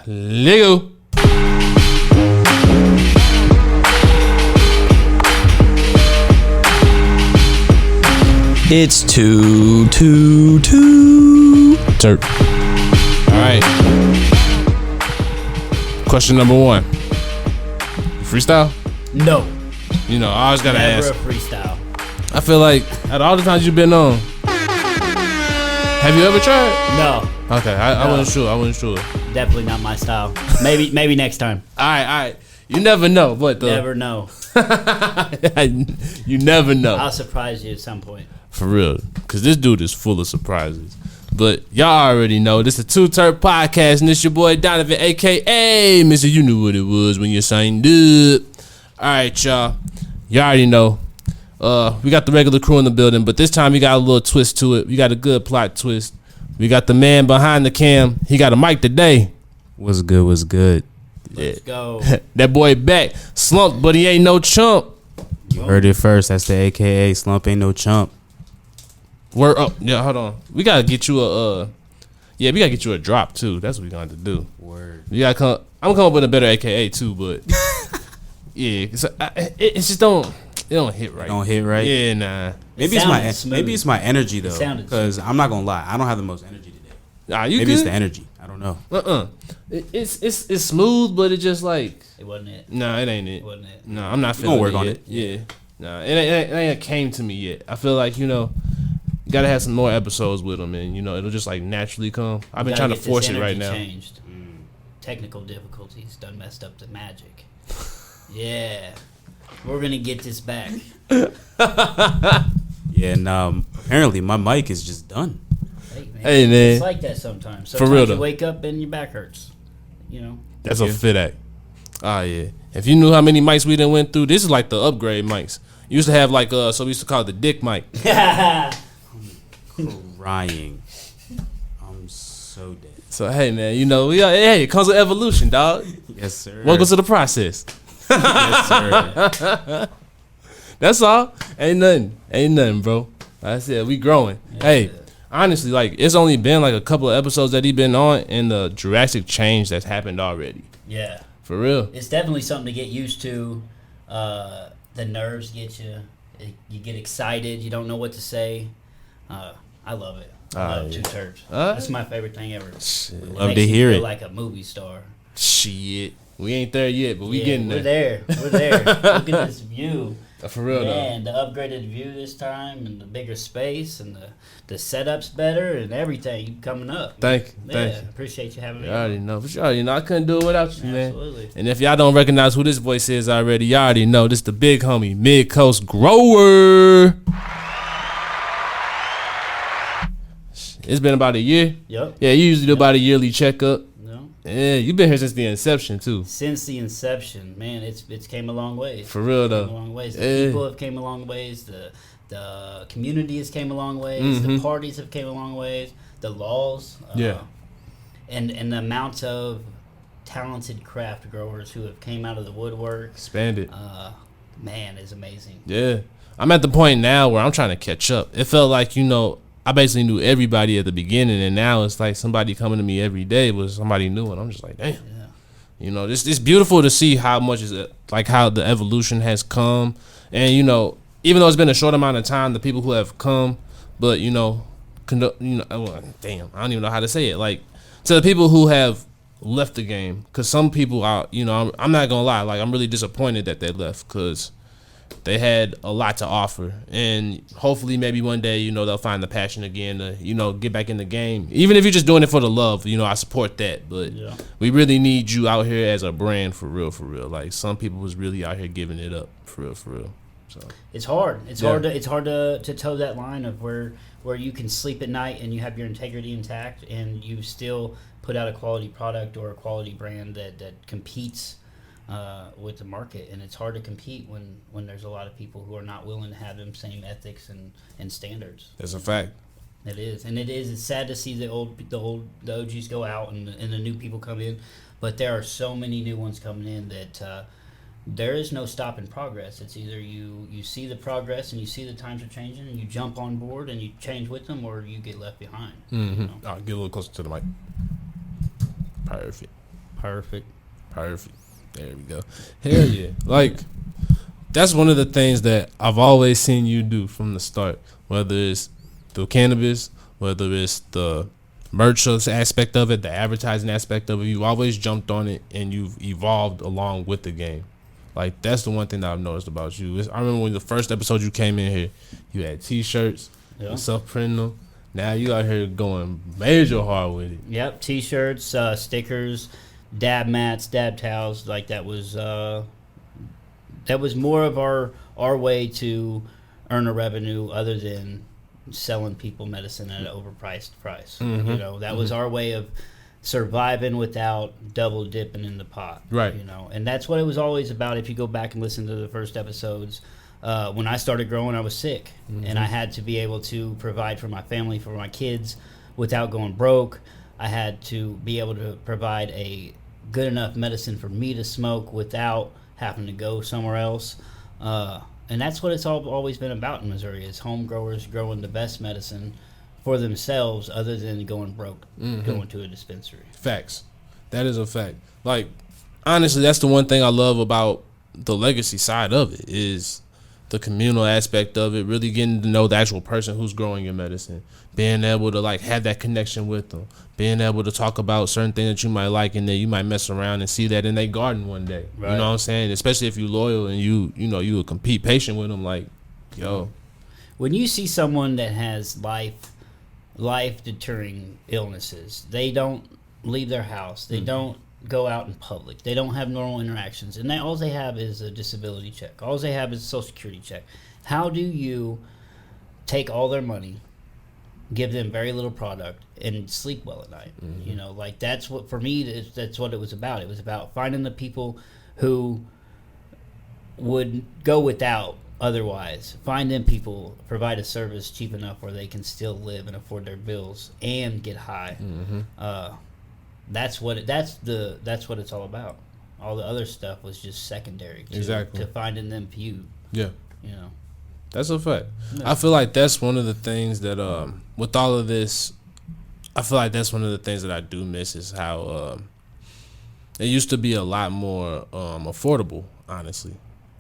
Lego. It's Too T3rpd. All right. Question number 1. You freestyle? No. You know, I always gotta Never ask. a freestyle. I feel like out of all the times you've been on, have you ever tried? No. Okay, I wasn't sure. I wasn't sure. Definitely not my style. Maybe next time. All right. You never know, but Never know. you never know. I'll surprise you at some point. For real, because this dude is full of surprises. But y'all already know this is the Too T3rpd podcast, and this your boy Donovan, aka Mr. You knew what it was when you signed up. All right, y'all. Y'all already know. We got the regular crew in the building, but this time we got a little twist to it. We got a good plot twist. We got the man behind the cam. He got a mic today. What's good? What's good? Let's go. That boy back. Slumped, but he ain't no chump. You heard it first. That's the AKA Slump ain't no chump. Word up. Yeah, hold on. We gotta get you we gotta get you a drop too. That's what we gonna have to do. Word. You gotta come. I'm gonna come up with a better AKA too, but yeah, it's just don't hit right. Don't hit right. Yeah, nah. Maybe it's my energy though, because I'm not gonna lie. I don't have the most energy today. Nah, you Maybe good? it's the energy. I don't know. It's smooth, but it just like It wasn't it. nah, it ain't it. It wasn't it. No, I'm not We feeling gonna work on yet. it. Yeah, nah, it ain't came to me yet. I feel like you gotta have some more episodes with them, and it'll just like naturally come. I've been trying to force it right now. Changed. Technical difficulties done messed up the magic. Yeah, we're gonna get this back. Yeah, and apparently my mic is just done. Hey, man. It's like that sometimes. For real, you though. wake up and your back hurts. That's a fit act. Oh yeah. If you knew how many mics we done went through, this is like the upgrade mics. You used to have like so we used to call it the dick mic. Crying. I'm so dead. So hey man, it comes with evolution, dog. Yes, sir. Welcome to the process. Yes, sir. That's all. Ain't nothing, bro. Like I said, we growing. Yeah. Hey, honestly, like it's only been like a couple of episodes that he been on, and the drastic change that's happened already. Yeah. For real. It's definitely something to get used to. The nerves get you. You get excited. You don't know what to say. I love it. I love Too T3rpd. That's my favorite thing ever. Love to hear it. Like a movie star. Shit. We ain't there yet, but we getting there. We're there. Look at this view. For real, Man, the upgraded view this time, and the bigger space, and the setup's better, and everything coming up. Thank you. Appreciate you having me. You already know. For sure, I couldn't do it without you, man. Absolutely. And if y'all don't recognize who this voice is already, y'all already know. This the big homie, MidCoast grower. It's been about a year. Yep. Yeah, you usually do about a yearly checkup. No. Yeah, you've been here since the inception too. Since the inception, man, it's came a long ways. For real though. Came a long ways. The Yeah. people have came a long ways. The community has came a long ways. The parties have came a long ways. The laws. And the amount of talented craft growers who have came out of the woodwork. Expanded. Man, is amazing. Yeah. I'm at the point now where I'm trying to catch up. It felt like, I basically knew everybody at the beginning, and now it's like somebody coming to me every day was somebody new, and I'm just like, damn. Yeah. It's beautiful to see how much is like how the evolution has come, and even though it's been a short amount of time, the people who have come, but damn, I don't even know how to say it. Like to the people who have left the game, because some people are, I'm not gonna lie, like I'm really disappointed that they left, because they had a lot to offer, and hopefully maybe one day they'll find the passion again to get back in the game, even if you're just doing it for the love. I support that, but we really need you out here as a brand for real. Like some people was really out here giving it up for real. So it's hard. It's hard to toe that line of where you can sleep at night and you have your integrity intact, and you still put out a quality product or a quality brand that competes with the market. And it's hard to compete when there's a lot of people who are not willing to have them same ethics and standards. that's a fact. It is. It's sad to see the OGs go out and the new people come in, but there are so many new ones coming in that there is no stopping progress. It's either you see the progress and you see the times are changing and you jump on board and you change with them, or you get left behind. I'll get a little closer to the mic. Perfect. Perfect. There we go. Hell yeah. Like, that's one of the things that I've always seen you do from the start, whether it's the cannabis, whether it's the merch aspect of it, the advertising aspect of it. You've always jumped on it, and you've evolved along with the game. Like, that's the one thing that I've noticed about you. I remember when the first episode you came in here, you had T-shirts, self-printing them. Now you out here going major hard with it. Yep, T-shirts, stickers, dab mats, dab towels. Like, that was more of our way to earn a revenue other than selling people medicine at an overpriced price. Mm-hmm. You know, that was our way of surviving without double dipping in the pot. Right. You know, and that's what it was always about. If you go back and listen to the first episodes, when I started growing, I was sick, and I had to be able to provide for my family, for my kids, without going broke. I had to be able to provide a good enough medicine for me to smoke without having to go somewhere else. And that's what it's always been about in Missouri, is home growers growing the best medicine for themselves other than going broke, going to a dispensary. Facts. That is a fact. Like, honestly, that's the one thing I love about the legacy side of it, is the communal aspect of it, really getting to know the actual person who's growing your medicine, being able to, like, have that connection with them, being able to talk about certain things that you might like, and then you might mess around and see that in their garden one day. Right. You know what I'm saying? Especially if you're loyal and you will compete patient with them. Like, yo, when you see someone that has life deterring illnesses, they don't leave their house, they don't go out in public, they don't have normal interactions, and all they have is a disability check, all they have is a Social Security check. How do you take all their money, give them very little product, and sleep well at night? You know, like, that's what, for me, that's what it was about. It was about finding the people who would go without otherwise, find them people, provide a service cheap enough where they can still live and afford their bills and get high. That's what it's all about. All the other stuff was just secondary to finding them few. Yeah. You know. That's a fact. I feel like that's one of the things that with all of this, I feel like that's one of the things that I do miss, is how it used to be a lot more affordable, honestly.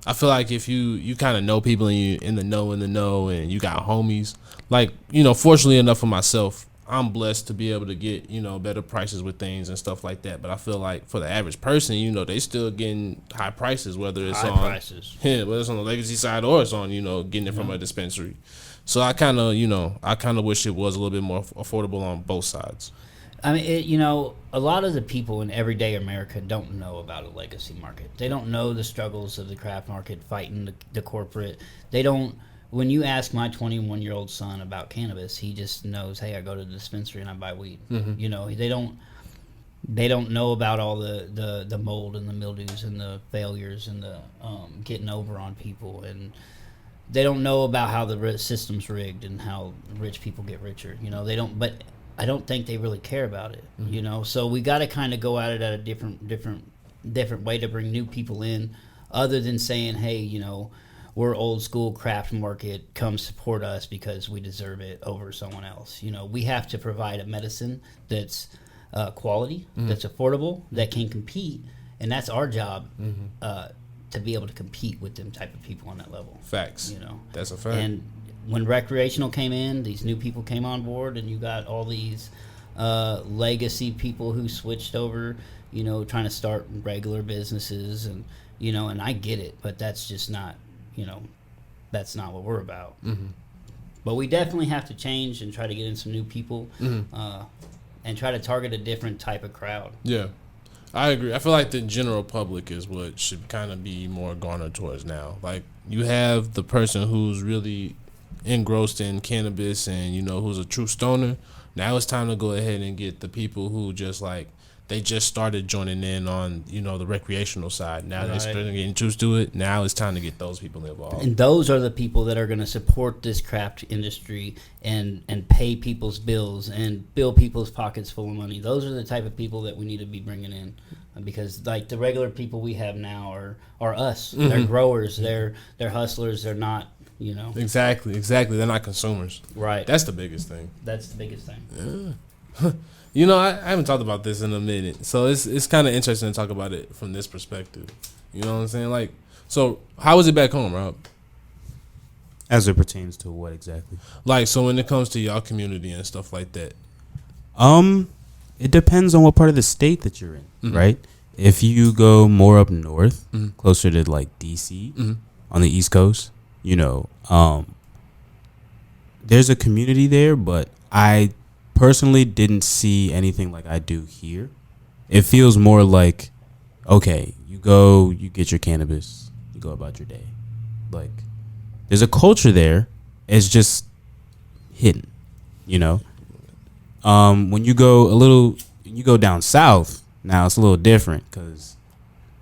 I feel like if you kind of know people and you in the know and you got homies, like, you know, fortunately enough for myself, I'm blessed to be able to get, you know, better prices with things and stuff like that. But I feel like for the average person, you know, they still getting high prices, whether it's whether it's on the legacy side or it's on, you know, getting it from a dispensary. So I kind of wish it was a little bit more affordable on both sides. I mean, you know, a lot of the people in everyday America don't know about a legacy market. They don't know the struggles of the craft market, fighting the corporate. They don't. When you ask my 21-year-old son about cannabis, he just knows, hey, I go to the dispensary and I buy weed. You know, they don't know about all the mold and the mildews and the failures and the getting over on people, and they don't know about how the system's rigged and how rich people get richer. You know, they don't. But I don't think they really care about it. You know, so we got to kind of go at it at a different way to bring new people in, other than saying, hey, you know, we're old school craft market, come support us because we deserve it over someone else. You know, we have to provide a medicine that's quality, that's affordable, that can compete, and that's our job to be able to compete with them type of people on that level. Facts. You know, that's a fact. And when recreational came in, these new people came on board, and you got all these legacy people who switched over, you know, trying to start regular businesses, and, you know, and I get it, but that's just not, you know, that's not what we're about. But we definitely have to change and try to get in some new people and try to target a different type of crowd. Yeah, I agree. I feel like the general public is what should kind of be more garnered towards now. Like, you have the person who's really engrossed in cannabis and, you know, who's a true stoner. Now it's time to go ahead and get the people who just, like, they just started joining in on, you know, the recreational side. Now they're starting to get introduced to it. Now it's time to get those people involved. And those are the people that are going to support this craft industry and pay people's bills and fill people's pockets full of money. Those are the type of people that we need to be bringing in, because, like, the regular people we have now are us. They're growers. They're hustlers. They're not, you know. Exactly. They're not consumers. Right. That's the biggest thing. Yeah. You know, I haven't talked about this in a minute, so it's kind of interesting to talk about it from this perspective. You know what I'm saying? Like, so how is it back home, Rob? As it pertains to what exactly? Like, so when it comes to y'all community and stuff like that. It depends on what part of the state that you're in, right? If you go more up north, closer to like DC, on the East Coast, you know, there's a community there, but I personally didn't see anything like I do here. It feels more like, okay, you go, you get your cannabis, you go about your day. Like, there's a culture there. It's just hidden, you know. When you go down south, now it's a little different because,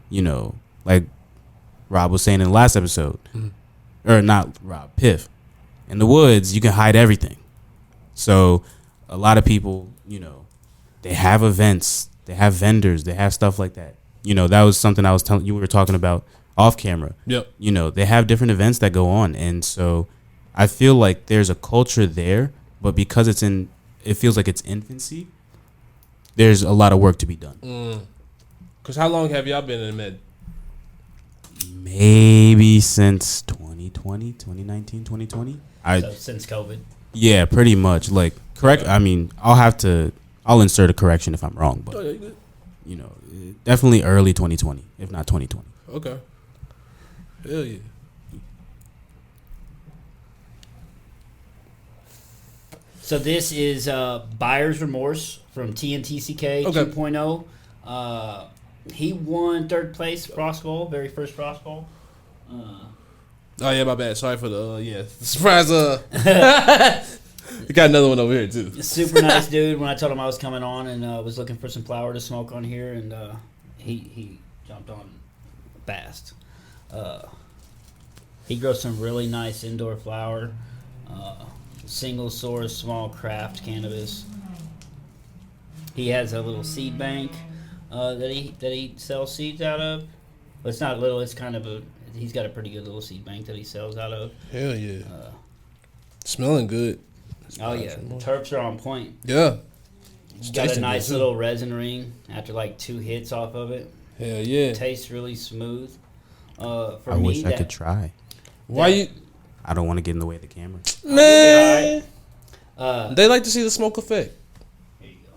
you know, like Rob was saying in the last episode, or not Rob, Piff, in the woods you can hide everything. So a lot of people, you know, they have events, they have vendors, they have stuff like that. You know, that was something I was telling you, we were talking about off camera. Yep. You know, they have different events that go on, and so I feel like there's a culture there, but because it feels like it's infancy, there's a lot of work to be done. Because how long have y'all been in med? Maybe since 2020, 2019, 2020. So since COVID. Yeah, pretty much. Like, correct. I mean, I'll insert a correction if I'm wrong, but you know, definitely early 2020, if not 2020. Okay. Hell yeah. So this is Buyer's Remorse from TNTCK 2.0. He won third place Frost Bowl, very first Frost Bowl. Oh yeah, my bad. Sorry for the surprise. We got another one over here too. Super nice dude. When I told him I was coming on and was looking for some flower to smoke on here, and he jumped on fast. He grows some really nice indoor flower, single source, small craft cannabis. He has a little seed bank that he sells seeds out of. But it's not little. It's kind of he's got a pretty good little seed bank that he sells out of. Hell yeah. Smelling good. Oh yeah, the terps are on point. Yeah. It's got a nice little resin ring after like 2 hits off of it. Hell yeah. Tastes really smooth. I wish I could try. Why you? I don't want to get in the way of the camera. Man. They like to see the smoke effect. Here you go.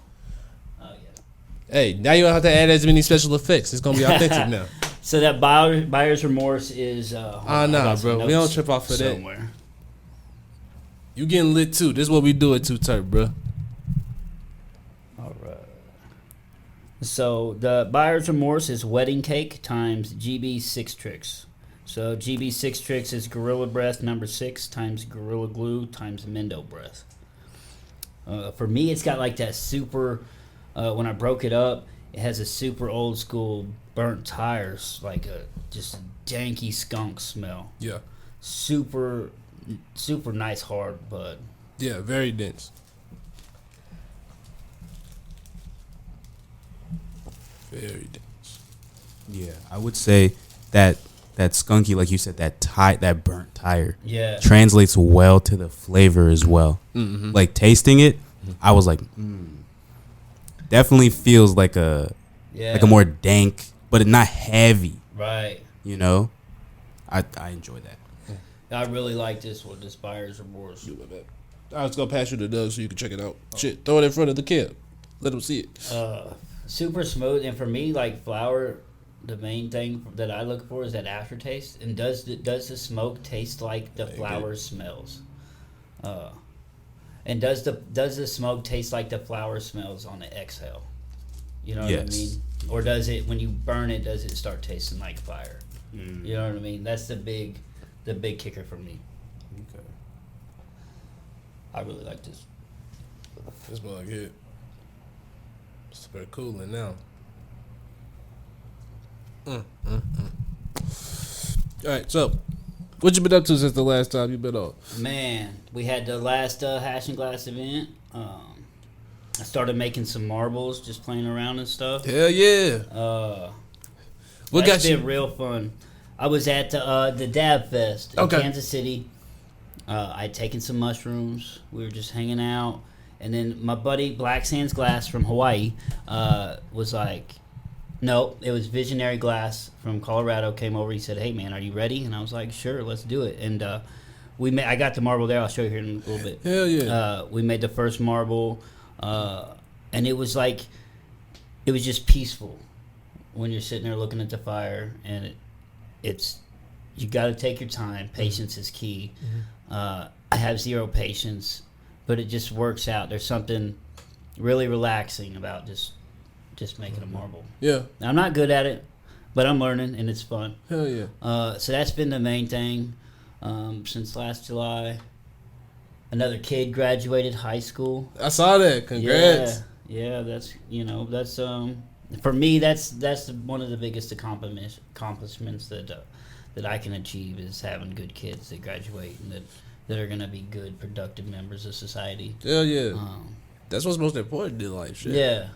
Oh yeah. Hey, now you don't have to add as many special effects. It's gonna be authentic now. So that Buyer's Remorse is. Nah, bro. We don't trip off of somewhere. that. You getting lit too. This is what we do at Too T3rp, bro. All right. So the Buyer's Remorse is wedding cake times GB 6 tricks. So GB 6 tricks is Gorilla Breath number 6 times Gorilla Glue times Mendo Breath. For me, it's got like that super. When I broke it up, it has a super old school burnt tires, like a just danky skunk smell. Yeah. Super nice hard bud. Yeah, very dense. Very dense. Yeah, I would say that skunky, like you said, that burnt tire, translates well to the flavor as well. Mm-hmm. Like tasting it, I was like, definitely feels like a more dank, but not heavy. Right. You know, I enjoy that. I really like this one, this Buyer's Remorse. I was gonna pass you the Doug so you can check it out. Shit, throw it in front of the kid. Let them see it. Super smooth, and for me, like flower, the main thing that I look for is that aftertaste. And does the smoke taste like the flower smells? And does the smoke taste like the flower smells on the exhale? You know what I mean? Or does it, when you burn it, does it start tasting like fire? You know what I mean? That's the big kicker for me. Okay. I really like this. This one like it. It's very cooling now. All right, so what you been up to since the last time you been on? Man, we had the last Hash and Glass event. I started making some marbles, just playing around and stuff. Hell yeah! What got you? Been real fun. I was at the Dab Fest in Kansas City. I'd taken some mushrooms. We were just hanging out, And then my buddy Black Sands Glass from Hawaii was like, no, it was Visionary Glass from Colorado came over. He said, hey, man, are you ready? And I was like, sure, let's do it. And I got the marble there. I'll show you here in a little bit. Hell yeah. We made the first marble, and it was like, it was just peaceful when you're sitting there looking at the fire, and it's you got to take your time. Patience is key. I have zero patience, but it just works out. There's something really relaxing about just making a marble. Yeah. I'm not good at it, but I'm learning, and it's fun. Hell yeah. So that's been the main thing since last July. Another kid graduated high school. I saw that. Congrats. Yeah, that's for me that's one of the biggest accomplishments that I can achieve is having good kids that graduate and that are gonna be good, productive members of society. Hell yeah. That's what's most important in life. Shit. Yeah.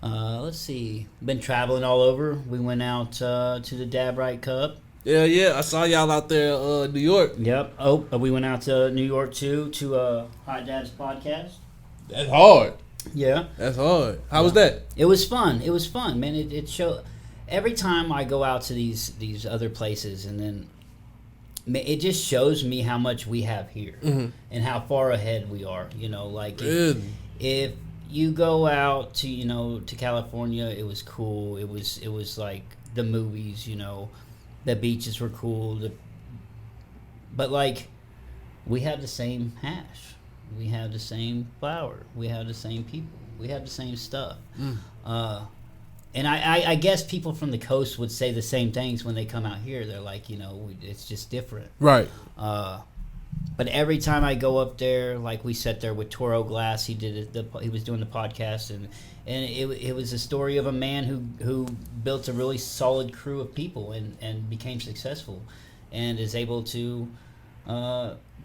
Let's see. Been traveling all over. We went out to the Dab Right Cup. Yeah. I saw y'all out there in New York. Yep. Oh, we went out to New York too to Hot Dab's podcast. That's hard. Yeah. That's hard. How was that? It was fun. It was fun, man. It showed. Every time I go out to these other places, and then it just shows me how much we have here and how far ahead we are. You know, like if you go out to to California, it was cool. It was like the movies. You know, the beaches were cool. But like, we have the same hash. We have the same flower. We have the same people. We have the same stuff. And I guess people from the coast would say the same things when they come out here. They're like, it's just different. Right. But every time I go up there, like we sat there with Toro Glass, he was doing the podcast, and it was a story of a man who built a really solid crew of people and became successful, and is able to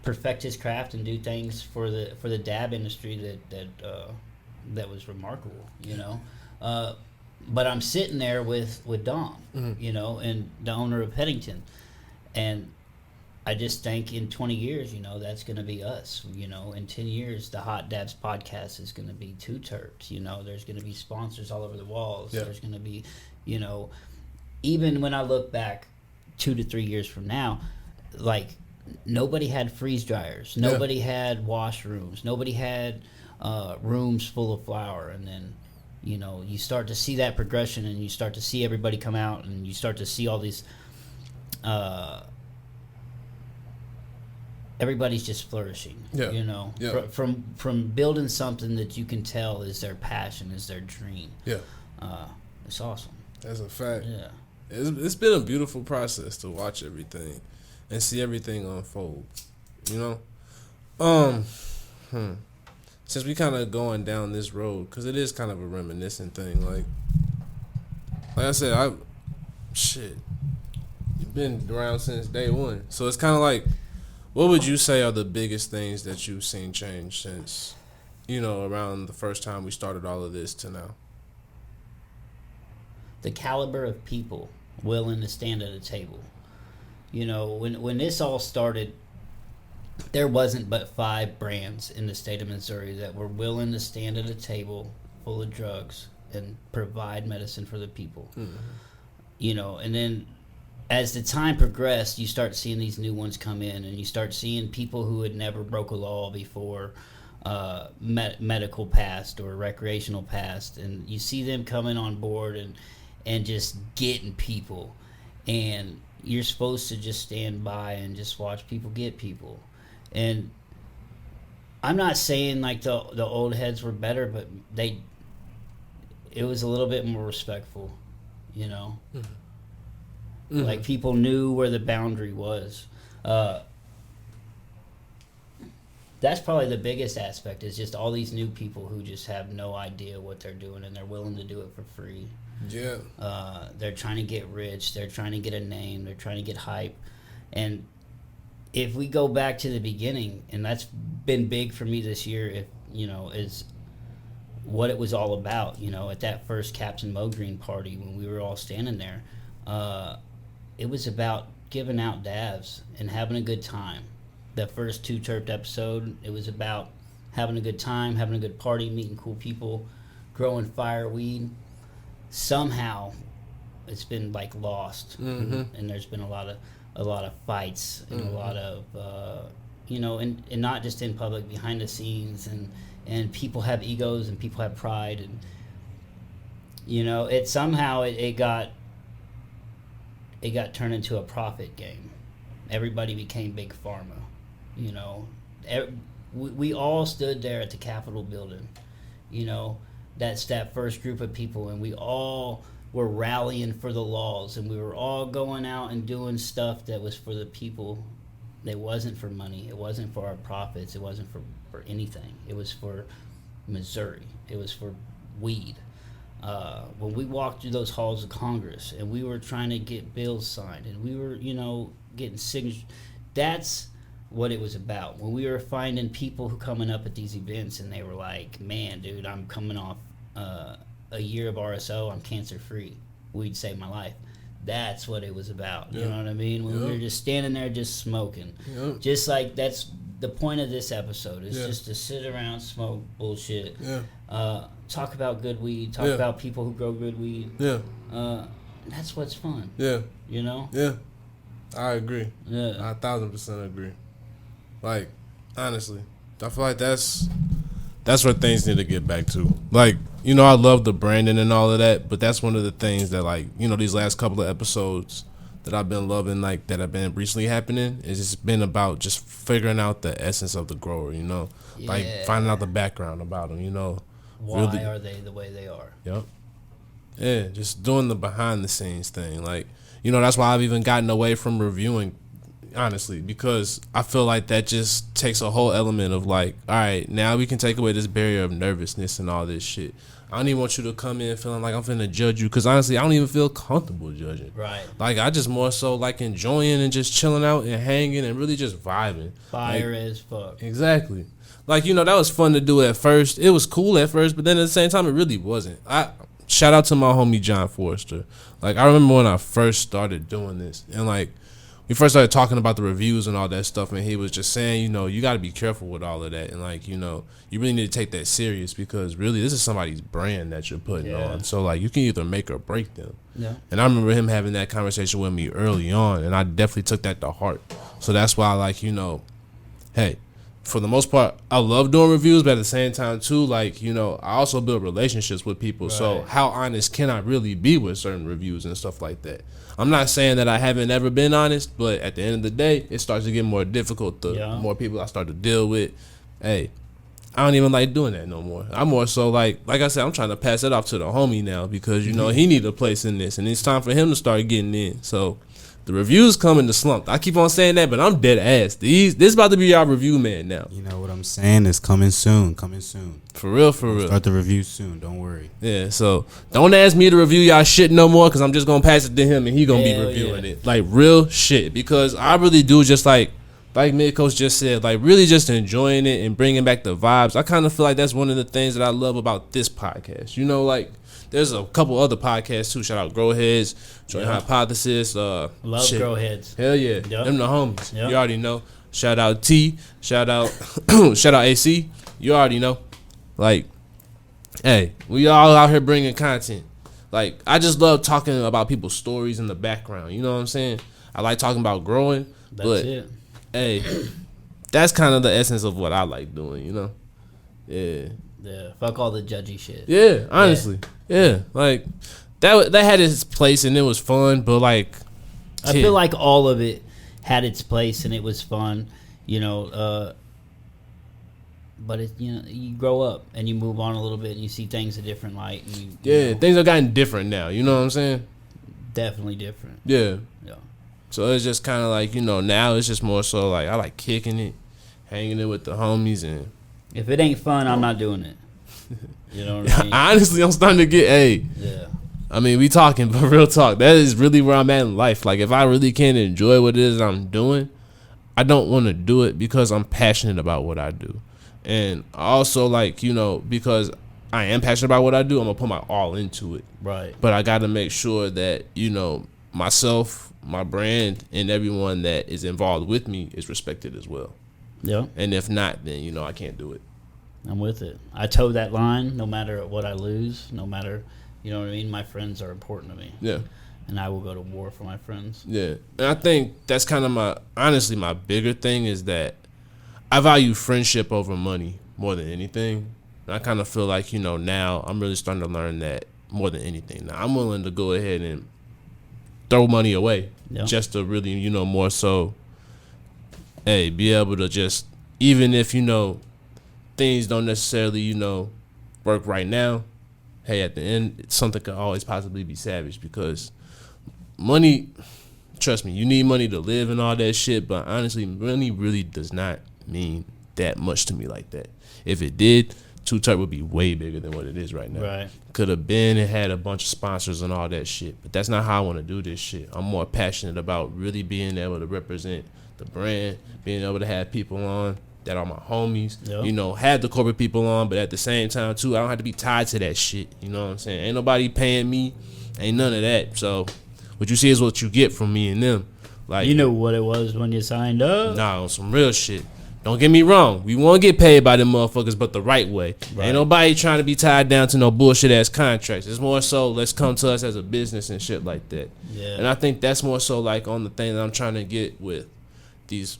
perfect his craft and do things for the dab industry that was remarkable, But I'm sitting there with Dom, and the owner of Headington, and I just think in 20 years, that's going to be us. In 10 years, the Hot Dabs podcast is going to be Two Terps. There's going to be sponsors all over the walls. Yeah. There's going to be, even when I look back 2 to 3 years from now, like nobody had freeze dryers, nobody had washrooms, nobody had rooms full of flour, and then. You start to see that progression, and you start to see everybody come out, and you start to see all these. Everybody's just flourishing. Yeah. Yeah. From building something that you can tell is their passion, is their dream. Yeah. It's awesome. That's a fact. Yeah. It's been a beautiful process to watch everything and see everything unfold. Since we kind of going down this road, because it is kind of a reminiscent thing. Like I said, you've been around since day one. So it's kind of like, what would you say are the biggest things that you've seen change since, around the first time we started all of this to now? The caliber of people willing to stand at a table. When this all started, there wasn't but 5 brands in the state of Missouri that were willing to stand at a table full of drugs and provide medicine for the people. And then as the time progressed, you start seeing these new ones come in, and you start seeing people who had never broke a law before, medical past or recreational past, and you see them coming on board and just getting people, and you're supposed to just stand by and just watch people get people. And I'm not saying like the old heads were better, but it was a little bit more respectful, Like people knew where the boundary was. That's probably the biggest aspect, is just all these new people who just have no idea what they're doing, and they're willing to do it for free. Yeah. They're trying to get rich. They're trying to get a name. They're trying to get hype. And if we go back to the beginning, and that's been big for me this year, is what it was all about. At that first Captain Mo Green party when we were all standing there, it was about giving out dabs and having a good time. The first 2 Terped episode, it was about having a good time, having a good party, meeting cool people, growing fire weed. Somehow, it's been like lost, and there's been a lot of fights and a lot of and not just in public, behind the scenes, and people have egos and people have pride, and it somehow it got turned into a profit game. Everybody became big pharma. We all stood there at the Capitol building. That's that first group of people, and we all were rallying for the laws, and we were all going out and doing stuff that was for the people. It wasn't for money. It wasn't for our profits. It wasn't for anything. It was for Missouri. It was for weed. When we walked through those halls of Congress and we were trying to get bills signed and we were, getting signatures, that's what it was about. When we were finding people who coming up at these events and they were like, man, dude, I'm coming off a year of RSO. I'm cancer free. Weed saved my life. That's what it was about. You know what I mean? When we were just standing there just smoking. Just like that's the point of this episode is just to sit around, smoke bullshit. Talk about good weed. Talk about people who grow good weed. That's what's fun. Yeah. Yeah. I agree. Yeah. I 1,000% agree. Like, honestly, I feel like that's where things need to get back to. Like, I love the branding and all of that, but that's one of the things that, like, these last couple of episodes that I've been loving, like, that have been recently happening, is it's been about just figuring out the essence of the grower, like finding out the background about them, Why really, are they the way they are? Yep. Yeah, just doing the behind the scenes thing. Like, that's why I've even gotten away from reviewing, honestly, because I feel like that just takes a whole element of like, all right, now we can take away this barrier of nervousness and all this shit. I don't even want you to come in feeling like I'm finna judge you, because honestly, I don't even feel comfortable judging. Right. Like, I just more so like enjoying and just chilling out and hanging and really just vibing. Fire as fuck. Exactly. Like, that was fun to do at first. It was cool at first, but then at the same time, it really wasn't. Shout out to my homie John Forrester. Like, I remember when I first started doing this, and like, we first started talking about the reviews and all that stuff, and he was just saying, you got to be careful with all of that, and like, you really need to take that serious, because really this is somebody's brand that you're putting on. So like, you can either make or break them. Yeah. And I remember him having that conversation with me early on, and I definitely took that to heart. So that's why, like, hey, for the most part, I love doing reviews, but at the same time too, like, I also build relationships with people. Right. So how honest can I really be with certain reviews and stuff like that? I'm not saying that I haven't ever been honest, but at the end of the day, it starts to get more difficult the more people I start to deal with. Hey, I don't even like doing that no more. I'm more so like I said, I'm trying to pass it off to the homie now, because, he need a place in this, and it's time for him to start getting in. So the reviews coming to Slump. I keep on saying that, but I'm dead ass. This is about to be our review man now. You know what I'm saying? It's coming soon. For real. Start the review soon. Don't worry. Yeah, so don't ask me to review y'all shit no more, because I'm just going to pass it to him, and he going to be reviewing it. Like, real shit. Because I really do just like MidCoast just said, like, really just enjoying it and bringing back the vibes. I kind of feel like that's one of the things that I love about this podcast. Like, there's a couple other podcasts too. Shout out Growheads, Joint Hypothesis. Love Growheads. Hell yeah. Yep. Them the homies. Yep. You already know. Shout out T. Shout out shout out AC. You already know. Like, hey, we all out here bringing content. Like, I just love talking about people's stories in the background. You know what I'm saying? I like talking about growing. That's it. Hey, that's kind of the essence of what I like doing, Yeah. Yeah, fuck all the judgy shit. Yeah, honestly. Yeah, like, that had its place and it was fun, but like, I feel like all of it had its place and it was fun, but it, you grow up and you move on a little bit and you see things a different light. And things have gotten different now. You know what I'm saying? Definitely different. Yeah. So it's just kind of like, now it's just more so like I like kicking it, hanging it with the homies, and if it ain't fun, I'm not doing it. You know what I mean? Honestly, I'm starting to get Yeah. I mean, we talking, but real talk, that is really where I'm at in life. Like, if I really can't enjoy what it is I'm doing, I don't want to do it because I'm passionate about what I do. And also, like, because I am passionate about what I do, I'm going to put my all into it. Right. But I got to make sure that, myself, my brand, and everyone that is involved with me is respected as well. Yeah. And if not, then, I can't do it. I'm with it. I toe that line no matter what I lose, no matter, you know what I mean? My friends are important to me. Yeah. And I will go to war for my friends. Yeah. And I think that's kind of my bigger thing is that I value friendship over money more than anything. And I kind of feel like, now I'm really starting to learn that more than anything. Now, I'm willing to go ahead and throw money away just to really, more so, hey, be able to just, even if, things don't necessarily, work right now, hey, at the end, something could always possibly be savaged because money, trust me, you need money to live and all that shit, but honestly, money really does not mean that much to me like that. If it did, Too T3rpd would be way bigger than what it is right now. Right. Could have been and had a bunch of sponsors and all that shit, but that's not how I want to do this shit. I'm more passionate about really being able to represent the brand, being able to have people on that are my homies, have the corporate people on, but at the same time, too, I don't have to be tied to that shit. You know what I'm saying? Ain't nobody paying me, ain't none of that. So what you see is what you get from me and them. Like, you know what it was when you signed up? Nah, on some real shit. Don't get me wrong. We won't get paid by them motherfuckers, but the right way. Right. Ain't nobody trying to be tied down to no bullshit ass contracts. It's more so let's come to us as a business and shit like that. Yeah. And I think that's more so like on the thing that I'm trying to get with these,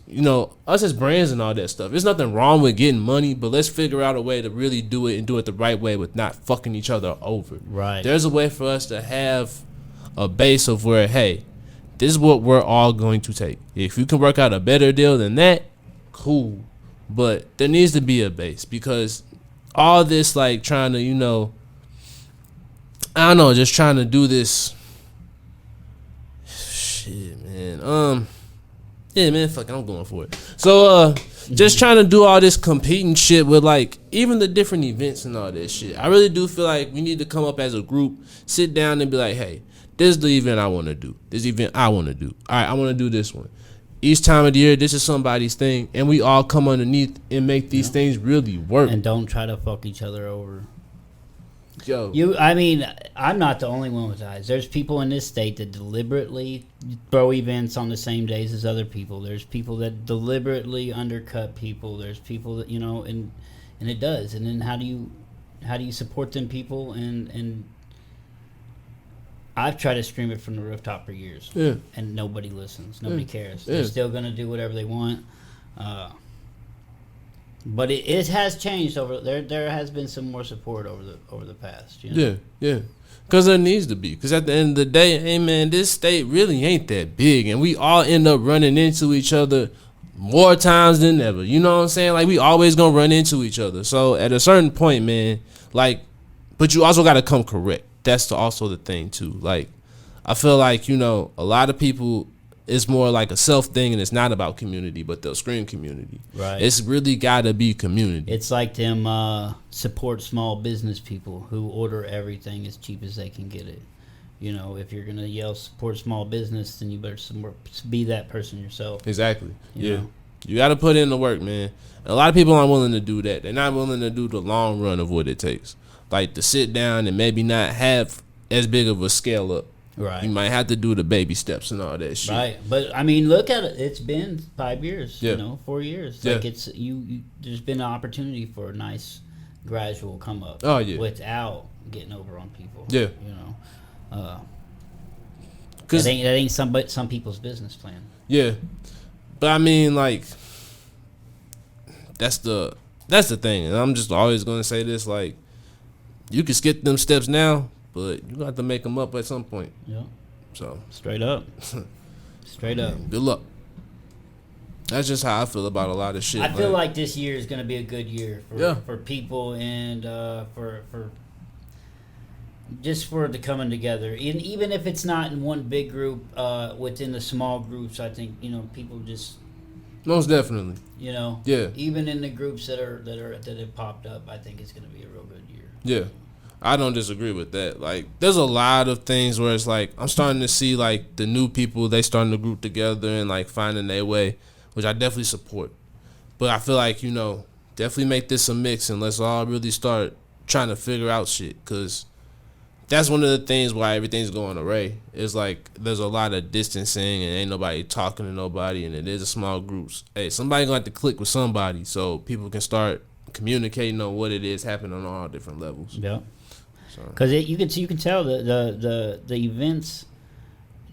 us as brands and all that stuff. There's nothing wrong with getting money, but let's figure out a way to really do it and do it the right way with not fucking each other over. Right. There's a way for us to have a base of where, hey, this is what we're all going to take. If you can work out a better deal than that, cool. But there needs to be a base because all this like trying to, I don't know, just trying to do this shit, man. Yeah, man, fuck it, I'm going for it. So, just trying to do all this competing shit with, like, even the different events and all that shit. I really do feel like we need to come up as a group, sit down and be like, hey, this is the event I want to do. This event I want to do. All right, I want to do this one. Each time of the year, this is somebody's thing, and we all come underneath and make these things really work. And don't try to fuck each other over. Yo. I'm not the only one with eyes. There's people in this state that deliberately throw events on the same days as other people. There's people that deliberately undercut people. There's people that, and it does. And then how do you support them people? And I've tried to scream it from the rooftop for years. Yeah. And nobody listens. Nobody cares. Yeah. They're still going to do whatever they want. But it has changed over there. There has been some more support over the past. Yeah. Because there needs to be. Because at the end of the day, hey man, this state really ain't that big, and we all end up running into each other more times than ever. You know what I'm saying? Like we always gonna run into each other. So at a certain point, man, like, but you also gotta come correct. That's also the thing too. Like, I feel like a lot of people. It's more like a self thing, and it's not about community, but they'll scream community. Right. It's really got to be community. It's like them support small business people who order everything as cheap as they can get it. If you're going to yell support small business, then you better be that person yourself. Exactly. You know? You got to put in the work, man. And a lot of people aren't willing to do that. They're not willing to do the long run of what it takes. Like to sit down and maybe not have as big of a scale up. Right. You might have to do the baby steps and all that shit. Right. But look at it. It's been 5 years, 4 years. Like it's you there's been an opportunity for a nice gradual come up. Oh yeah. Without getting over on people. Yeah. Cuz that ain't some people's business plan. Yeah. But like that's the thing. And I'm just always going to say this, like, you can skip them steps now, but you got to make them up at some point. Yeah. So straight up. Straight up. Good luck. That's just how I feel about a lot of shit. I feel like this year is going to be a good year for people and for just for the coming together. And even if it's not in one big group, within the small groups, I think people just most definitely. Yeah. Even in the groups that have popped up, I think it's going to be a real good year. Yeah. I don't disagree with that. Like, there's a lot of things where it's like I'm starting to see like the new people, they starting to group together and like finding their way, which I definitely support. But I feel like definitely make this a mix and let's all really start trying to figure out shit, because that's one of the things why everything's going array. It's like there's a lot of distancing and ain't nobody talking to nobody, and it is a small groups. Hey, somebody gonna have to click with somebody so people can start communicating on what it is happening on all different levels. Yeah. Because you can tell the events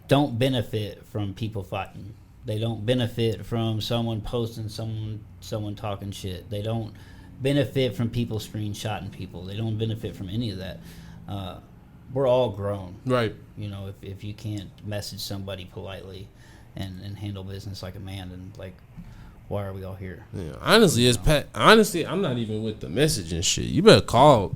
don't benefit from people fighting. They don't benefit from someone posting someone talking shit. They don't benefit from people screenshotting people. They don't benefit from any of that. We're all grown, right? You know, if you can't message somebody politely and handle business like a man, then like, why are we all here? Yeah, honestly, honestly, I'm not even with the messaging shit. You better call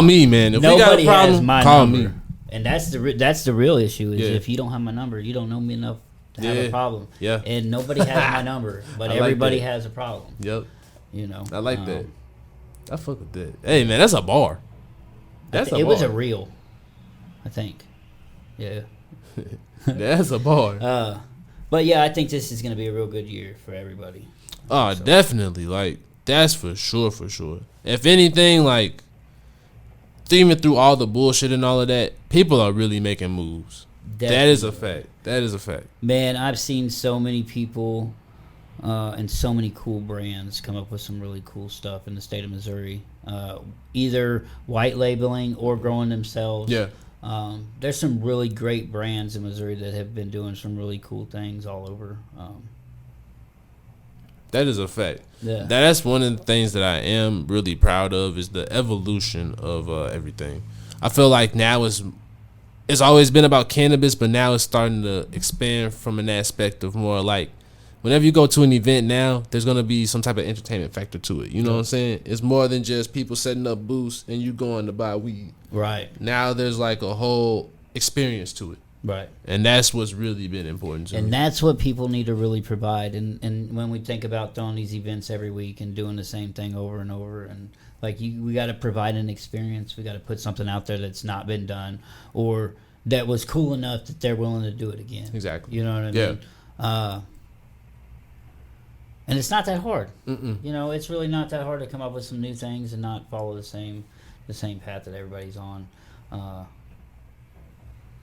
me, man. If we got a problem, call me. And that's the real issue is if you don't have my number, you don't know me enough to have a problem. Yeah. And nobody has my number, but everybody has a problem. Yep. You know. I like that. I fuck with that. Hey man, that's a bar. It was a reel, I think. Yeah. That's a bar. But yeah, I think this is gonna be a real good year for everybody. Oh, so. Definitely. Like, that's for sure. If anything, like, even through all the bullshit and all of that, people are really making moves. Definitely. That is a fact. Man, I've seen so many people and so many cool brands come up with some really cool stuff in the state of Missouri. Either white labeling or growing themselves. Yeah. There's some really great brands in Missouri that have been doing some really cool things all over. That is a fact. Yeah. That's one of the things that I am really proud of is the evolution of everything. I feel like now it's always been about cannabis, but now it's starting to expand from an aspect of more like whenever you go to an event now, there's going to be some type of entertainment factor to it. You know what I'm saying? It's more than just people setting up booths and you going to buy weed. Right. Now there's like a whole experience to it. Right. And that's what's really been important to me. And that's what people need to really provide. And when we think about throwing these events every week and doing the same thing over and over, and like we got to provide an experience. We got to put something out there that's not been done or that was cool enough that they're willing to do it again. Exactly. You know what I mean? And it's not that hard. Mm-mm. You know, it's really not that hard to come up with some new things and not follow the same path that everybody's on.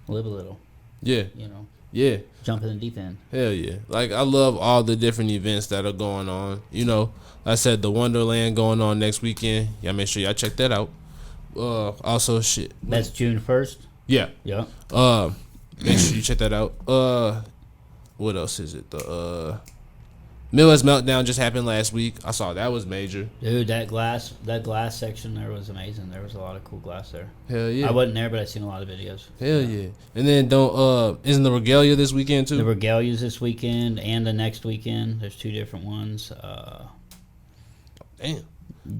Live a little. Yeah. You know. Yeah. Jump in the deep end. Hell yeah. Like, I love all the different events that are going on. You know, like I said, the Wonderland going on next weekend. Y'all make sure y'all check that out. Also, shit. That's June 1st? Yeah. Yeah. Make sure you check that out. What else is it? The Midwest Meltdown just happened last week. I saw that was major. Dude, that glass section there was amazing. There was a lot of cool glass there. Hell yeah. I wasn't there, but I've seen a lot of videos. Hell yeah. And then isn't the Regalia this weekend too? The Regalia's this weekend and the next weekend. There's two different ones. Damn.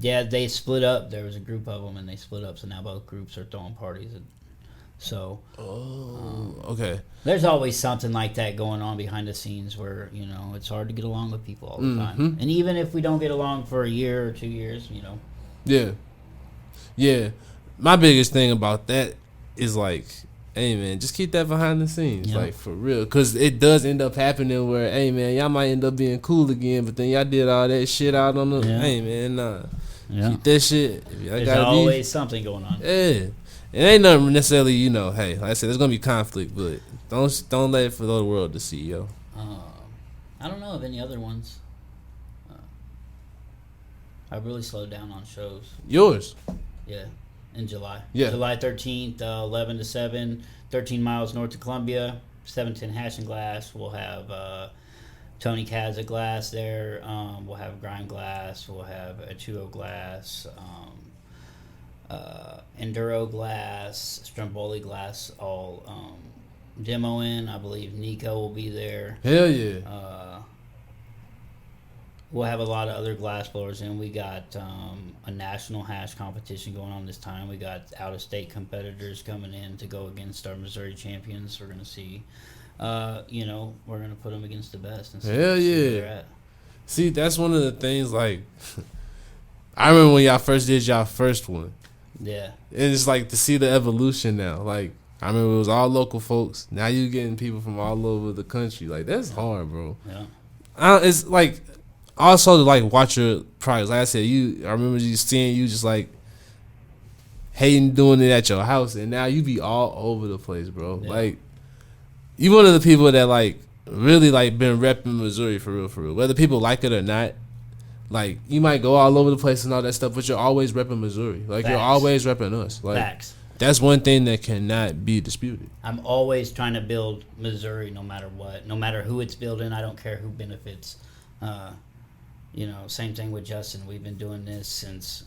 Yeah, they split up. There was a group of them, and they split up. So now both groups are throwing parties. So. Okay. There's always something like that going on behind the scenes where, you know, it's hard to get along with people all the time. And even if we don't get along for a year or 2 years, you know. Yeah. Yeah. My biggest thing about that is like, hey man, just keep that behind the scenes, like for real, because it does end up happening where, hey man, y'all might end up being cool again, but then y'all did all that shit out on the, hey man, nah, keep that shit. There's always something going on. Yeah, it ain't nothing necessarily, you know. Hey, like I said, there's gonna be conflict, but don't let it for the world to see, yo. I don't know of any other ones. I really slowed down on shows. Yours? Yeah. In July. Yeah. July 13th, 11 to 7, 13 miles north of Columbia, 710 Hash and Glass. We'll have Tony Kaza Glass there. We'll have Grime Glass. We'll have Achuo Glass, Enduro Glass, Stromboli Glass, all demoing. I believe Nico will be there. Hell yeah. We'll have a lot of other glass blowers in. We got a national hash competition going on this time. We got out-of-state competitors coming in to go against our Missouri champions. We're going to see, we're going to put them against the best. And see, hell yeah. where they're at. See, that's one of the things, like, I remember when y'all first did y'all first one. Yeah. And it's like to see the evolution now. Like, I remember it was all local folks. Now you getting people from all over the country. Like, that's hard, bro. Yeah. It's like... Also, to like watch your products, like I said, I remember just seeing you just like hating doing it at your house, and now you be all over the place, bro. Yeah. Like, you one of the people that like really like been repping Missouri for real, whether people like it or not. like you might go all over the place and all that stuff, but you're always repping Missouri. Like you're Facts. always repping us. Like Facts. that's one thing that cannot be disputed. I'm always trying to build Missouri, no matter what, no matter who it's building. I don't care who benefits. You know, same thing with Justin. We've been doing this since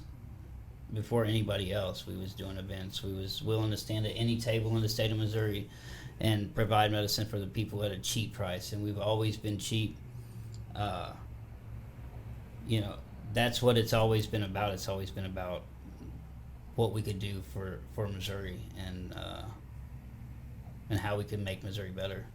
before anybody else. We was doing events. We was willing to stand at any table in the state of Missouri and provide medicine for the people at a cheap price. And we've always been cheap. You know, that's what it's always been about. It's always been about what we could do for Missouri and how we could make Missouri better.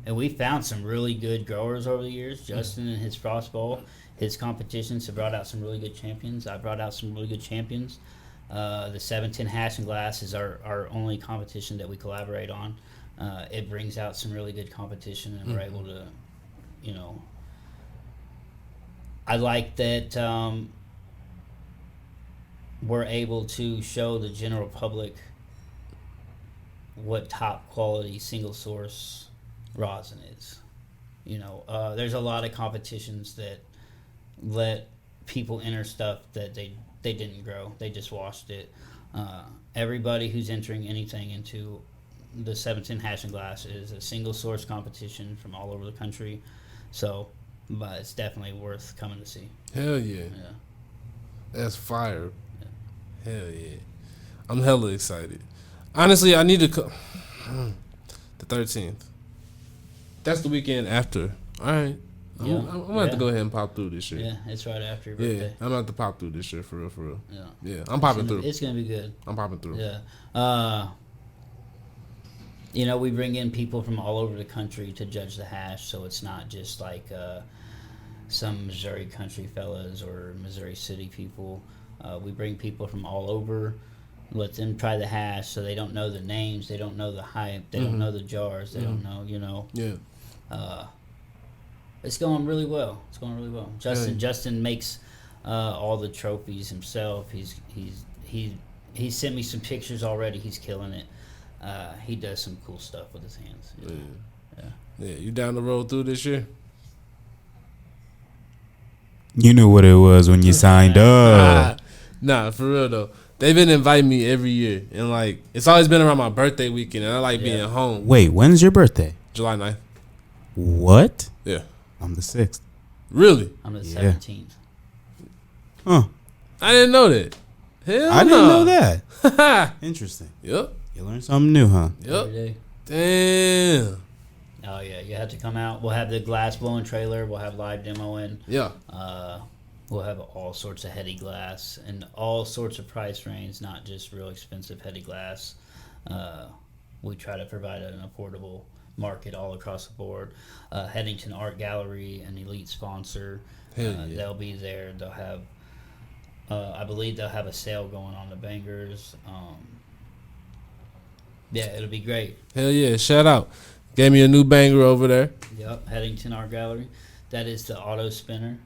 And we found some really good growers over the years. Justin and his Frost Bowl, his competitions have brought out some really good champions. I brought out some really good champions. The 710 Hash and Glass is our only competition that we collaborate on. It brings out some really good competition, and we're able to, you know, I like that we're able to show the general public what top quality single source rosin is. You know, there's a lot of competitions that let people enter stuff that they didn't grow. They just washed it. Everybody who's entering anything into the 710 Hash and Glass is a single source competition from all over the country. So, but it's definitely worth coming to see. Hell yeah. Yeah. That's fire. Yeah. Hell yeah. I'm hella excited. Honestly, I need to the 13th. That's the weekend after. All right. Yeah. I'm gonna have to go ahead and pop through this year. Yeah, it's right after your Yeah, birthday. I'm gonna have to pop through this year for real. Yeah. Yeah, I'm popping through. It's gonna be good. I'm popping through. Yeah. You know, we bring in people from all over the country to judge the hash, so it's not just like some Missouri country fellas or Missouri City people. We bring people from all over, let them try the hash, so they don't know the names, they don't know the hype, they don't know the jars, they don't know, you know. Yeah. It's going really well. It's going really well. Justin makes all the trophies himself. He sent me some pictures already. He's killing it. He does some cool stuff with his hands. You know? Yeah. You down the road through this year? You knew what it was when you signed up. Nah, for real though. They've been inviting me every year, and like it's always been around my birthday weekend, and I like being home. Wait, when's your birthday? July 9th. What? Yeah. I'm the 6th. Really? I'm the 17th. Huh. I didn't know that. Hell I didn't know that. Interesting. Yep. You learned something new, huh? Yep. Every day. Damn. Oh yeah, you have to come out. We'll have the glass blowing trailer. We'll have live demoing. Yeah. We'll have all sorts of heady glass and all sorts of price range, not just real expensive heady glass. We try to provide an affordable market all across the board. Headington Art Gallery, an elite sponsor. Hell yeah. They'll be there. They'll have, I believe they'll have a sale going on the bangers. Yeah, it'll be great. Hell yeah. Shout out. Gave me a new banger over there. Yep, Headington Art Gallery. That is the auto spinner.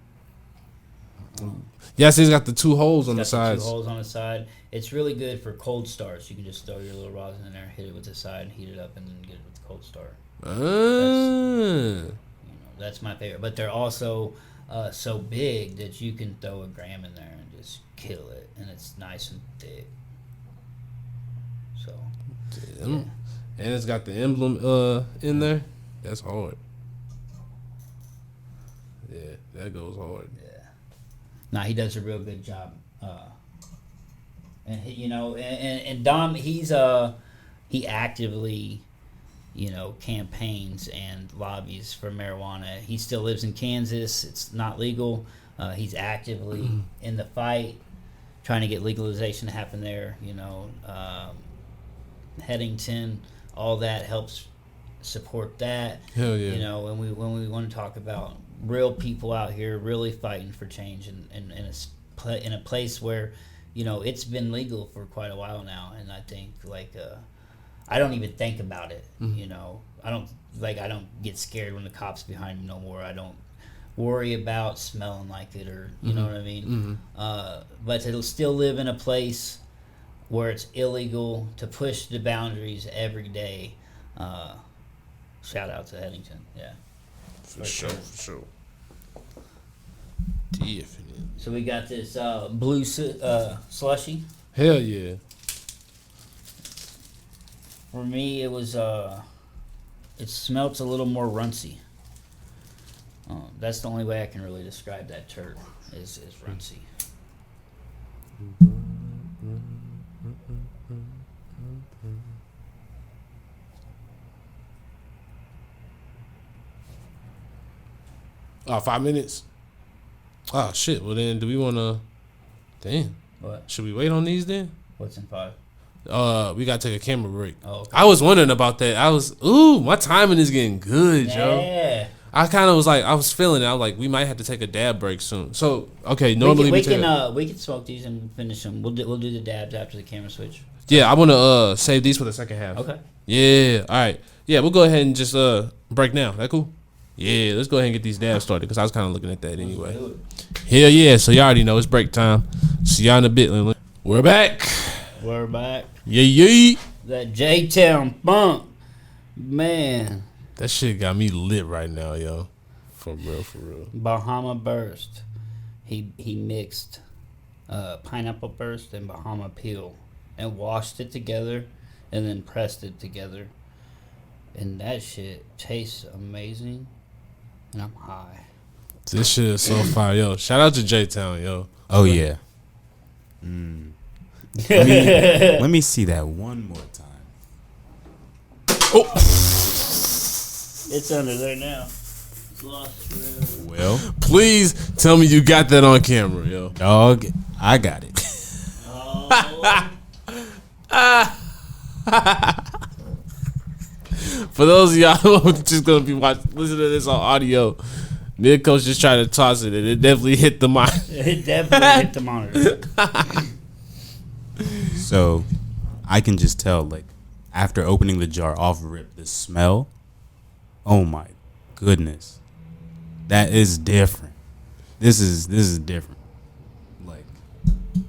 Yes, he's got the two holes on the Got sides. 2 holes on the side. It's really good for cold starts. You can just throw your little rosin in there, hit it with the side, heat it up, and then get it with the cold start. That's my favorite. But they're also so big that you can throw a gram in there and just kill it, and it's nice and thick. So, yeah. And it's got the emblem in there. That's hard. Yeah, that goes hard. Yeah. Nah, he does a real good job. And he, and Dom, he actively, campaigns and lobbies for marijuana. He still lives in Kansas. It's not legal. He's actively in the fight, trying to get legalization to happen there. Headington, all that helps support that. Hell yeah. When we want to talk about real people out here really fighting for change in a place where it's been legal for quite a while now, and I think I don't even think about it. I don't get scared when the cops behind me no more. I don't worry about smelling like it, or you know what I mean. But it'll still live in a place where it's illegal to push the boundaries every day. Shout out to Headington. Yeah. For sure. Definitely. So we got this blue slushy. Hell yeah. For me, it was it smelt a little more runcy. That's the only way I can really describe that turd is runcy. Oh, 5 minutes? Oh, shit. Well, then, do we want to... Damn. What? Should we wait on these, then? What's in 5? We got to take a camera break. Oh, okay. I was wondering about that. My timing is getting good, Joe. Yeah. I kind of was like, I was feeling it. I was like, we might have to take a dab break soon. So, okay, normally we can smoke these and finish them. We'll do the dabs after the camera switch. Yeah, I want to save these for the second half. Okay. Yeah, all right. Yeah, we'll go ahead and just break now. That cool? Yeah, let's go ahead and get these dabs started because I was kind of looking at that anyway. Hell yeah, so y'all already know it's break time. See y'all in a bit. We're back. We're back. Yeah. That J-Town funk. Man. That shit got me lit right now, yo. For real. Bahama Burst. He mixed pineapple burst and Bahama peel and washed it together and then pressed it together. And that shit tastes amazing. And I'm high. This shit is so fire, yo. Shout out to J-Town, yo. Oh, yeah. Let me see that one more time. Oh. It's under there now. Well, please tell me you got that on camera, yo. Dog, I got it. For those of y'all who are just gonna be listening to this on audio, MidCoast just tried to toss it and it definitely hit the monitor. It definitely hit the monitor. So, I can just tell, like, after opening the jar off rip, the smell. Oh my goodness, that is different. This is different. Like,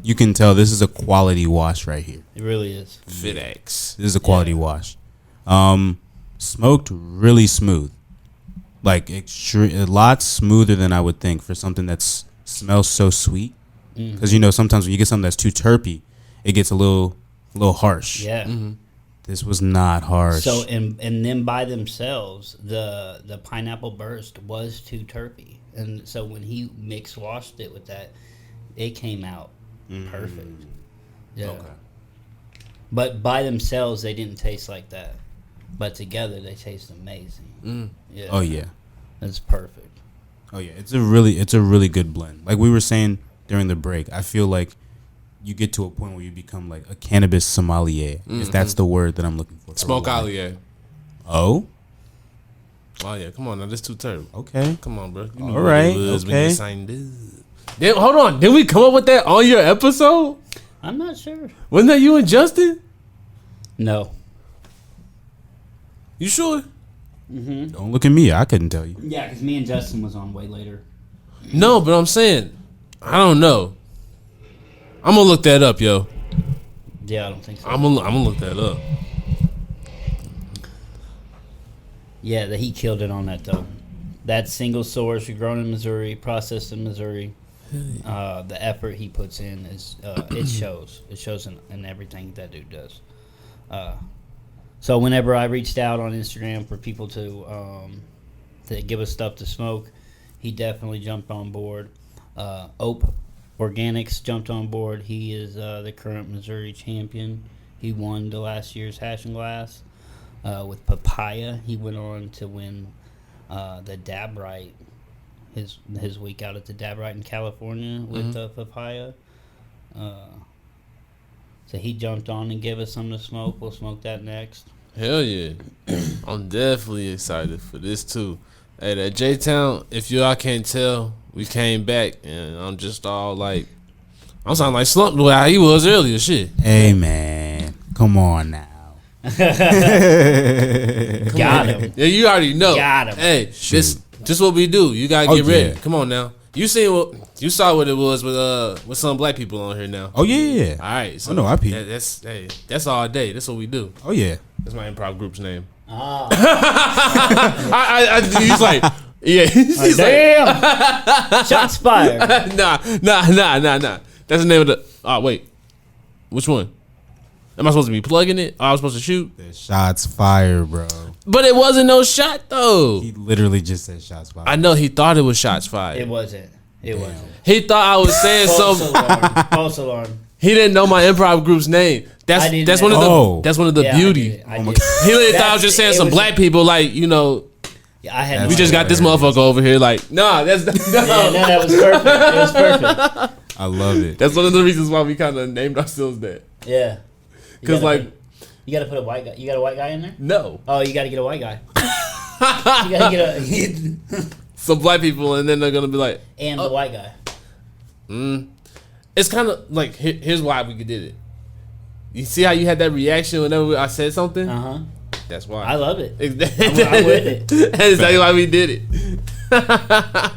you can tell this is a quality wash right here. It really is. FitX. This is a quality wash. Smoked really smooth, like a lot smoother than I would think for something that smells so sweet. Because sometimes when you get something that's too terpy, it gets a little harsh. Yeah. Mm-hmm. This was not harsh. So and then by themselves, the pineapple burst was too terpy, and so when he washed it with that, it came out perfect. Yeah. Okay. But by themselves, they didn't taste like that. But together, they taste amazing. Yeah. Oh yeah. That's perfect. Oh yeah. It's a really good blend. Like we were saying during the break, I feel like you get to a point where you become like a cannabis sommelier, if that's the word that I'm looking for. Smoke allier. Oh yeah, come on now, this Too T3rpd. Okay. Come on, bro. All right. Okay. Then, hold on. Did we come up with that on your episode? I'm not sure. Wasn't that you and Justin? No. You sure? Mm-hmm. Don't look at me. I couldn't tell you. Yeah, because me and Justin was on way later. No, but I'm saying, I don't know. I'm gonna look that up, yo. Yeah, I don't think so. I'm gonna look that up. Yeah, he killed it on that though. That single source, grown in Missouri, processed in Missouri. The effort he puts in is it shows. It shows in everything that dude does. So whenever I reached out on Instagram for people to give us stuff to smoke, he definitely jumped on board. Ope Organics jumped on board. He is the current Missouri champion. He won the last year's Hash and Glass. With Papaya, he went on to win the Dab Right, his week out at the Dab Right in California with Papaya. So he jumped on and gave us something to smoke. We'll smoke that next. Hell yeah. I'm definitely excited for this too. Hey, that J-Town, if y'all can't tell, we came back and I'm just all like, I'm sounding like Slump the way how he was earlier. Shit. Hey man, come on now. Got him. Yeah, you already know. Got him. Hey, this what we do. You gotta get ready. Yeah. Come on now. You saw what it was with some black people on here now. Oh yeah. All right. So I know I peep. That's all day. That's what we do. Oh yeah. That's my improv group's name. Ah. He's like, Yeah. He's Damn. Shots fired. Nah. That's the name of the. Oh wait, which one? Am I supposed to be plugging it? I was supposed to shoot. The shots fired, bro. But it wasn't no shot though. He literally just said shots fired. I know he thought it was shots fired. It wasn't. He thought I was saying something. False alarm. He didn't know my improv group's name. That's one of the beauty. I did. He really thought I was just saying some black people, like, you know. Yeah, I had. We just got this motherfucker over here, like, nah, that's no. Yeah, no, that was perfect. It was perfect. I love it. That's one of the reasons why we kind of named ourselves that. Yeah. Because like, you gotta put a white guy. You got a white guy in there? No. Oh, you gotta get a white guy. You gotta get some black people, and then they're gonna be like, and the white guy. It's kind of like here's why we did it. You see how you had that reaction whenever I said something? That's why. I love it. I'm with it. That's exactly why we did it.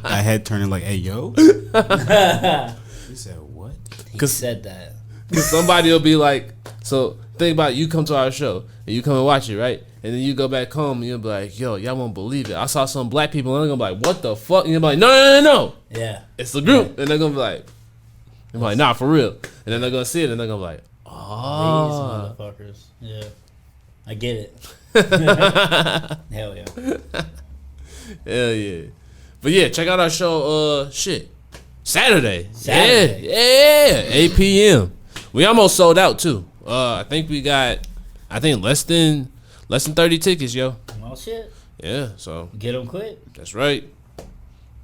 My head turning like, hey, yo. He said, what? He said that. Because somebody will be like, so think about it, you come to our show and you come and watch it, right? And then you go back home and you'll be like, yo, y'all won't believe it. I saw some black people and they're going to be like, what the fuck? And you'll be like, no. Yeah. It's the group. And they're going to be like, nah, for real. And then they're going to see it and they're going to be like, oh. These motherfuckers. Yeah. I get it. Hell yeah. Hell yeah. But yeah, check out our show, Saturday. Yeah, 8 p.m. We almost sold out too. I think we got, less than 30 tickets, yo. Well, shit. Yeah, so. Get them quick. That's right.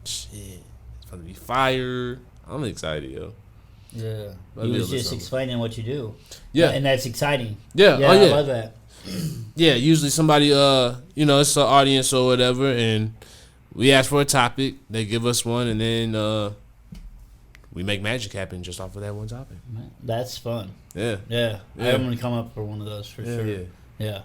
Shit. It's going to be fire. I'm excited, yo. Yeah. You was just explaining what you do. Yeah. And that's exciting. Yeah. Yeah, I love that. Yeah, usually somebody, it's an audience or whatever, and we ask for a topic. They give us one, and then we make magic happen just off of that one topic. That's fun. Yeah. I'm going to come up for one of those for sure. Yeah.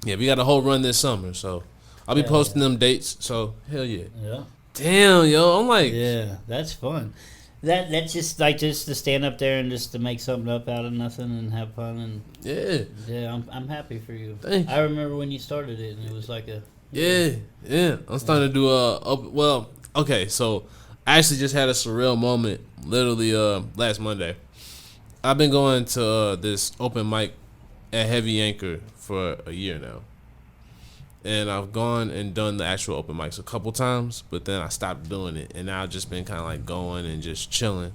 Yeah, we got a whole run this summer, so I'll be posting them dates, so hell yeah. Yeah. Damn, yo, I'm like. Yeah, that's fun. That's just like just to stand up there and just to make something up out of nothing and have fun and I'm happy for you. Thank you. I remember when you started it and it was like a I'm starting to do okay, so I actually just had a surreal moment literally last Monday. I've been going to this open mic at Heavy Anchor for a year now. And I've gone and done the actual open mics a couple times, but then I stopped doing it. And now I've just been kind of like going and just chilling.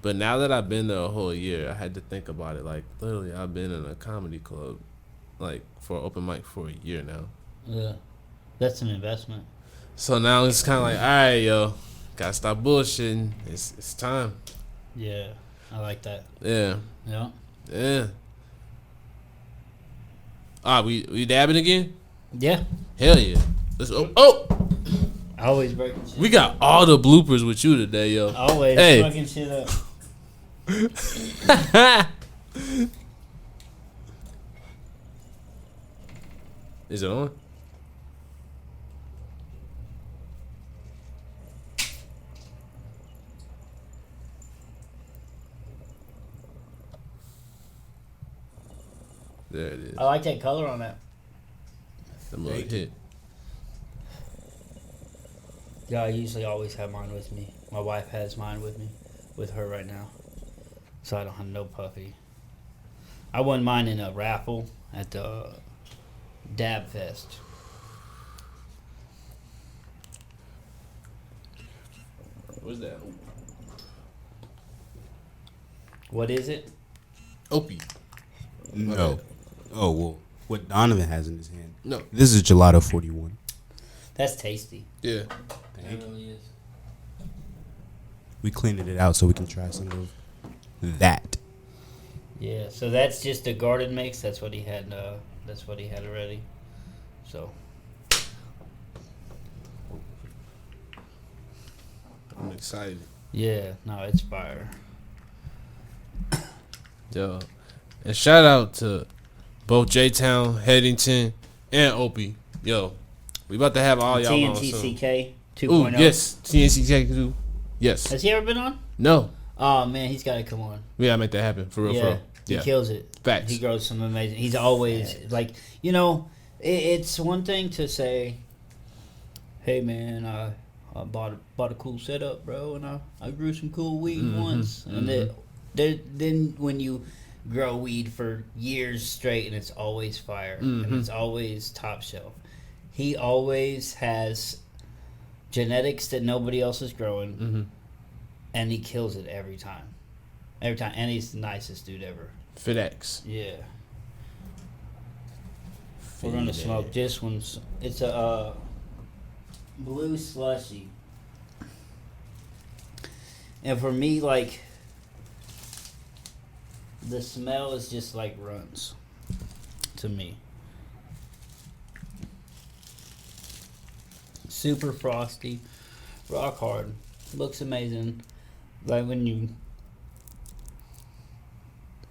But now that I've been there a whole year, I had to think about it. Like, literally, I've been in a comedy club, like, for open mic for a year now. Yeah. That's an investment. So now it's kind of like, all right, yo, gotta stop bullshitting. It's time. Yeah. I like that. Yeah. Yeah. We dabbing again? Yeah. Hell yeah. Let's I always break shit. We got all the bloopers with you today, yo. Always fucking shit up. Is it on? There it is. I like that color on that. The mug hit. Yeah, I usually always have mine with me. My wife has mine with me, with her right now. So I don't have no puffy. I won mine in a raffle at the Dab Fest. What's that? What is it? Opie. No. Oh, well, what Donovan has in his hand. No. This is Gelato 41. That's tasty. Yeah. It really is. We cleaned it out so we can try some of that. Yeah, so that's just a garden mix. That's what he had. That's what he had already. So. I'm excited. Yeah, no, it's fire. Yo. And shout out to both J-Town, Headington, and Opie. Yo. We about to have all y'all on soon. TNTCK 2.0. Ooh, yes. TNTCK 2. Yes. Has he ever been on? No. Oh, man, he's got to come on. We gotta make that happen. For real, yeah, for real. He kills it. Facts. He grows some amazing. He's always, like, it's one thing to say, hey man, I bought a cool setup, bro, and I grew some cool weed once, and then when you grow weed for years straight and it's always fire and it's always top shelf, he always has genetics that nobody else is growing, and he kills it every time, and he's the nicest dude ever. FedEx. Yeah. We're gonna smoke this one. It's a Blue Slushie. And for me, like, the smell is just like runs to me. Super frosty, rock hard, looks amazing. Like when you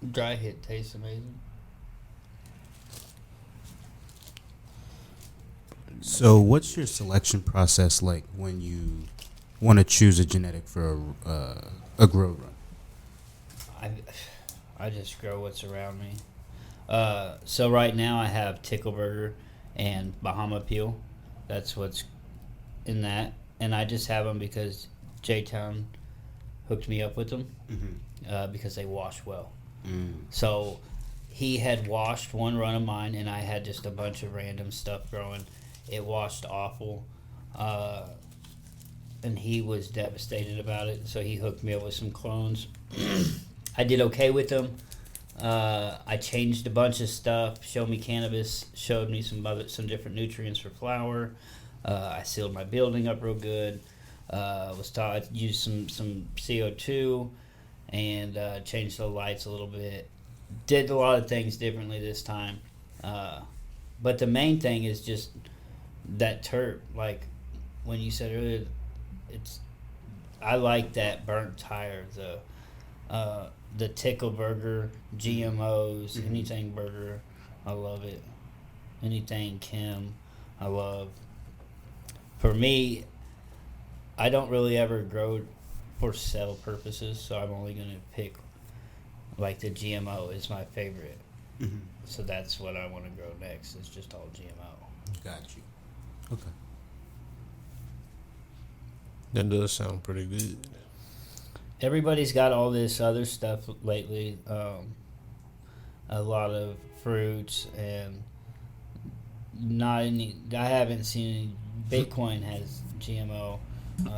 dry hit, tastes amazing. So, what's your selection process like when you want to choose a genetic for a grow run? I just grow what's around me. So right now I have Tickleburger and Bahama Peel. That's what's in that, and I just have them because J-Town hooked me up with them because they wash well. So he had washed one run of mine, and I had just a bunch of random stuff growing. It washed awful, and he was devastated about it, so he hooked me up with some clones. I did okay with them. I changed a bunch of stuff. Showed me cannabis. Showed me some different nutrients for flower. I sealed my building up real good. Was taught used some CO2 and changed the lights a little bit. Did a lot of things differently this time. But the main thing is just that terp. Like when you said earlier, I like that burnt tire. The Tickle Burger, GMOs, anything burger, I love it. Anything Kim, I love. For me, I don't really ever grow for sale purposes, so I'm only going to pick, like, the GMO is my favorite. So that's what I want to grow next. It's just all GMO. Got you. Okay. That does sound pretty good. Everybody's got all this other stuff lately. A lot of fruits and not any. I haven't seen any. Bitcoin has GMO.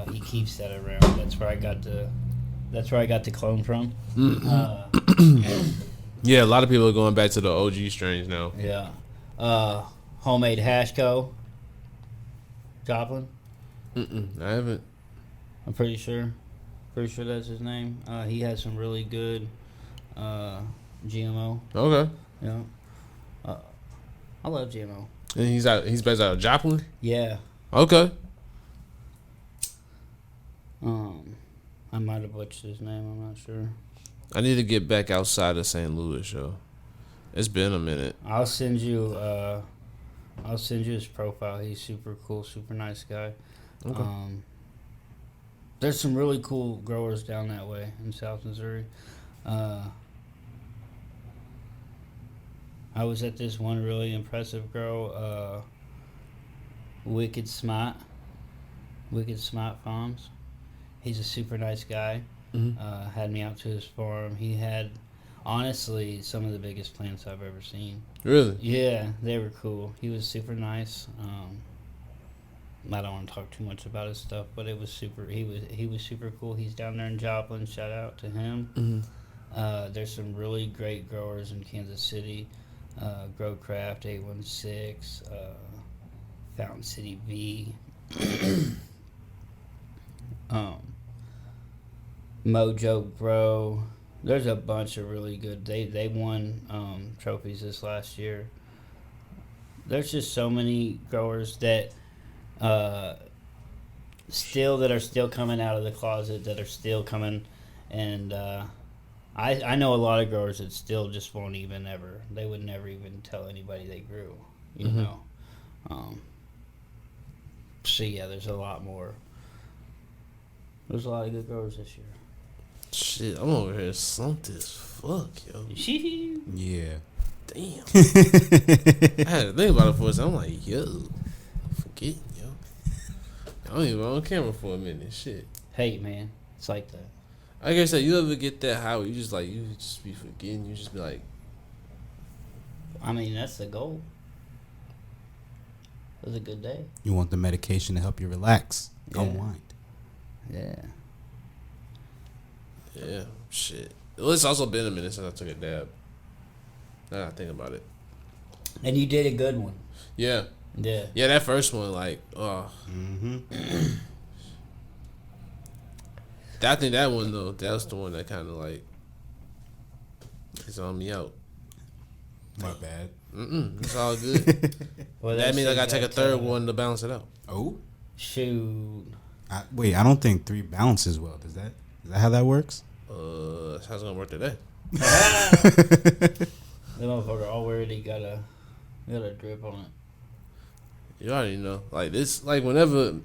He keeps that around. That's where I got the clone from. Yeah, a lot of people are going back to the OG strains now. Yeah. Homemade hash co. Joplin. I haven't. I'm pretty sure. Pretty sure that's his name. He has some really good GMO. Okay. Yeah. I love GMO. And he's based out of Joplin? Yeah. Okay. I might have butchered his name. I'm not sure. I need to get back outside of St. Louis, yo. It's been a minute. I'll send you his profile. He's super cool, super nice guy. Okay. There's some really cool growers down that way in South Missouri. I was at this one really impressive grow, Wicked Smart Farms. He's a super nice guy. Had me out to his farm. He had, honestly, some of the biggest plants I've ever seen. Really? Yeah, they were cool. He was super nice. I don't want to talk too much about his stuff, but it was super. He was super cool. He's down there in Joplin. Shout out to him. There's some really great growers in Kansas City. Growcraft 816, Fountain City V, Mojo Grow. There's a bunch of really good. They won trophies this last year. There's just so many growers that are still coming out of the closet, that are still coming, and I know a lot of growers that still just won't even ever. They would never even tell anybody they grew, you know. So yeah, there's a lot more. There's a lot of good growers this year. Shit, I'm over here slumped as fuck, yo. Yeah. Damn. I had to think about it for a second. I'm like, yo, forget, yo. I don't even on camera for a minute. Shit. Hey, man. It's like that. I guess that you ever get that high where you just be forgetting. You just be like, I mean, that's the goal. It was a good day. You want the medication to help you relax, unwind. Yeah. Yeah, shit. Well, it's also been a minute since I took a dab. Now that I think about it. And you did a good one. Yeah. Yeah. Yeah, that first one, like, oh. Mm-hmm. I think that one, though, that was the one that kind of, like, is on me out. My bad. It's all good. Well, that means I got to take a third one to balance it out. Oh? Shoot. Wait, I don't think 3 balances well. Is that how that works? That's how it's going to work today. The motherfucker already got a drip on it. You already know. Like, this, like, whenever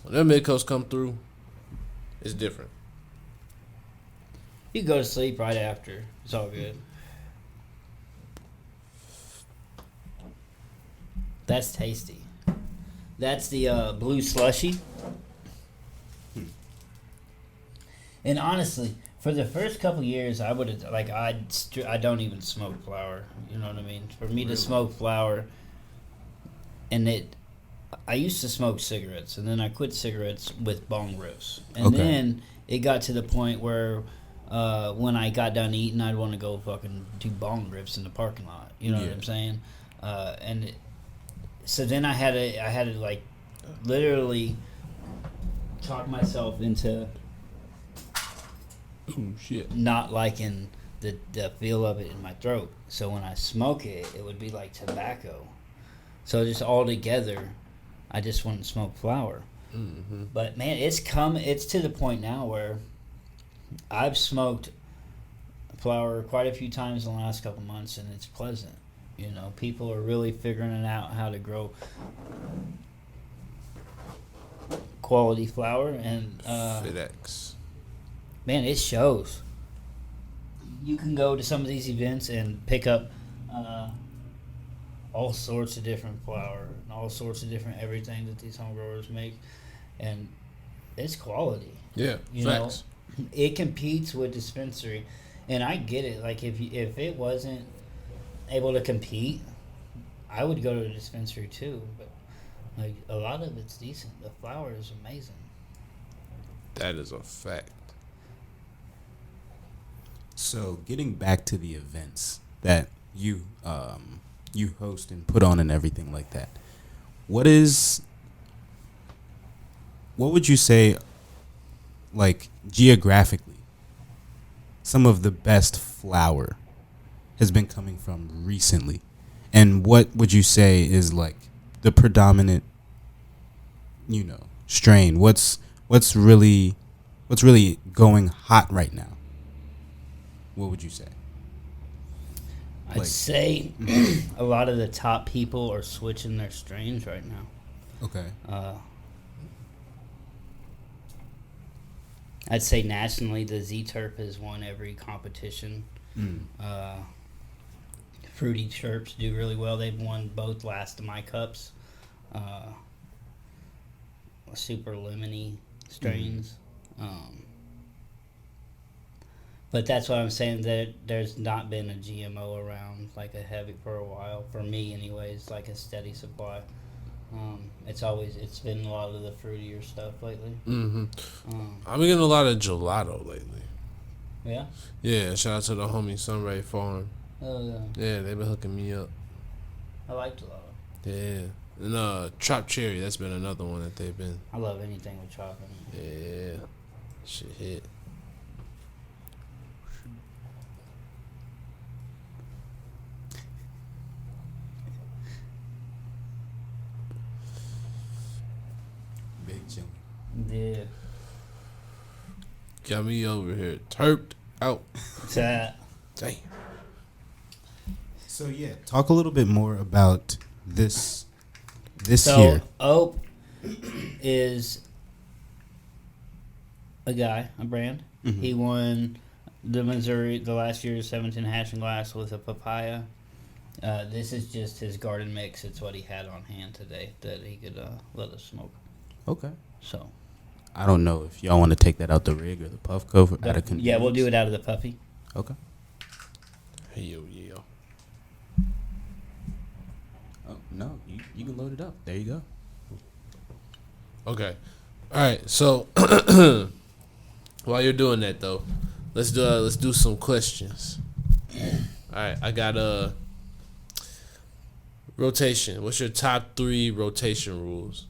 MidCoast come through, it's different. You can go to sleep right after. It's all good. That's tasty. That's the Blue Slushie. And honestly, for the first couple years, I would have I don't even smoke flower. You know what I mean? For me to smoke flower, I used to smoke cigarettes, and then I quit cigarettes with bong rips, and then it got to the point where when I got done eating, I'd want to go fucking do bong rips in the parking lot. You know what I'm saying? So then I had to like literally talk myself into not liking the feel of it in my throat. So when I smoke it, it would be like tobacco. So just all together, I just wouldn't smoke flower. Mm-hmm. But man, it's to the point now where I've smoked flower quite a few times in the last couple months, and it's pleasant. You know, people are really figuring out how to grow quality flower, and FedEx. Man, it shows. You can go to some of these events and pick up all sorts of different flower and all sorts of different everything that these home growers make, and it's quality. Yeah, you facts. know, it competes with dispensary, and I get it. Like if it wasn't able to compete, I would go to a dispensary too. But like a lot of it's decent. The flower is amazing. That is a fact. So getting back to the events that you host and put on and everything like that, what would you say, like geographically, some of the best flower has been coming from recently, and what would you say is like the predominant, strain? What's really going hot right now? What would you say? I'd say a lot of the top people are switching their strains right now. Okay. I'd say nationally, the Z-Terp has won every competition. Fruity Chirps do really well. They've won both last of my cups. Super lemony strains. But that's what I'm saying, that there's not been a GMO around like a heavy for a while, for me anyways, like a steady supply. It's been a lot of the fruitier stuff lately. I've been getting a lot of gelato lately. Yeah? Yeah, shout out to the homie Sunray Farm. Oh, yeah. Yeah, they've been hooking me up. I like gelato. Yeah. And Chopped Cherry, that's been another one that they've been. I love anything with chocolate. Yeah. Shit hit. Big chili. Yeah. Got me over here terped out. Damn. So yeah, talk a little bit more about this So here. Ope is a brand. Mm-hmm. He won the last year's 17 hash and glass with a papaya. This is just his garden mix. It's what he had on hand today that he could let us smoke. Okay. So I don't know if y'all want to take that out the rig or the puff cover. yeah, we'll do it out of the puffy. Okay. Hell yeah. Oh no, you can load it up. There you go. Okay. All right. So while you're doing that though, let's do some questions. All right. I got rotation. What's your top 3 rotation rules?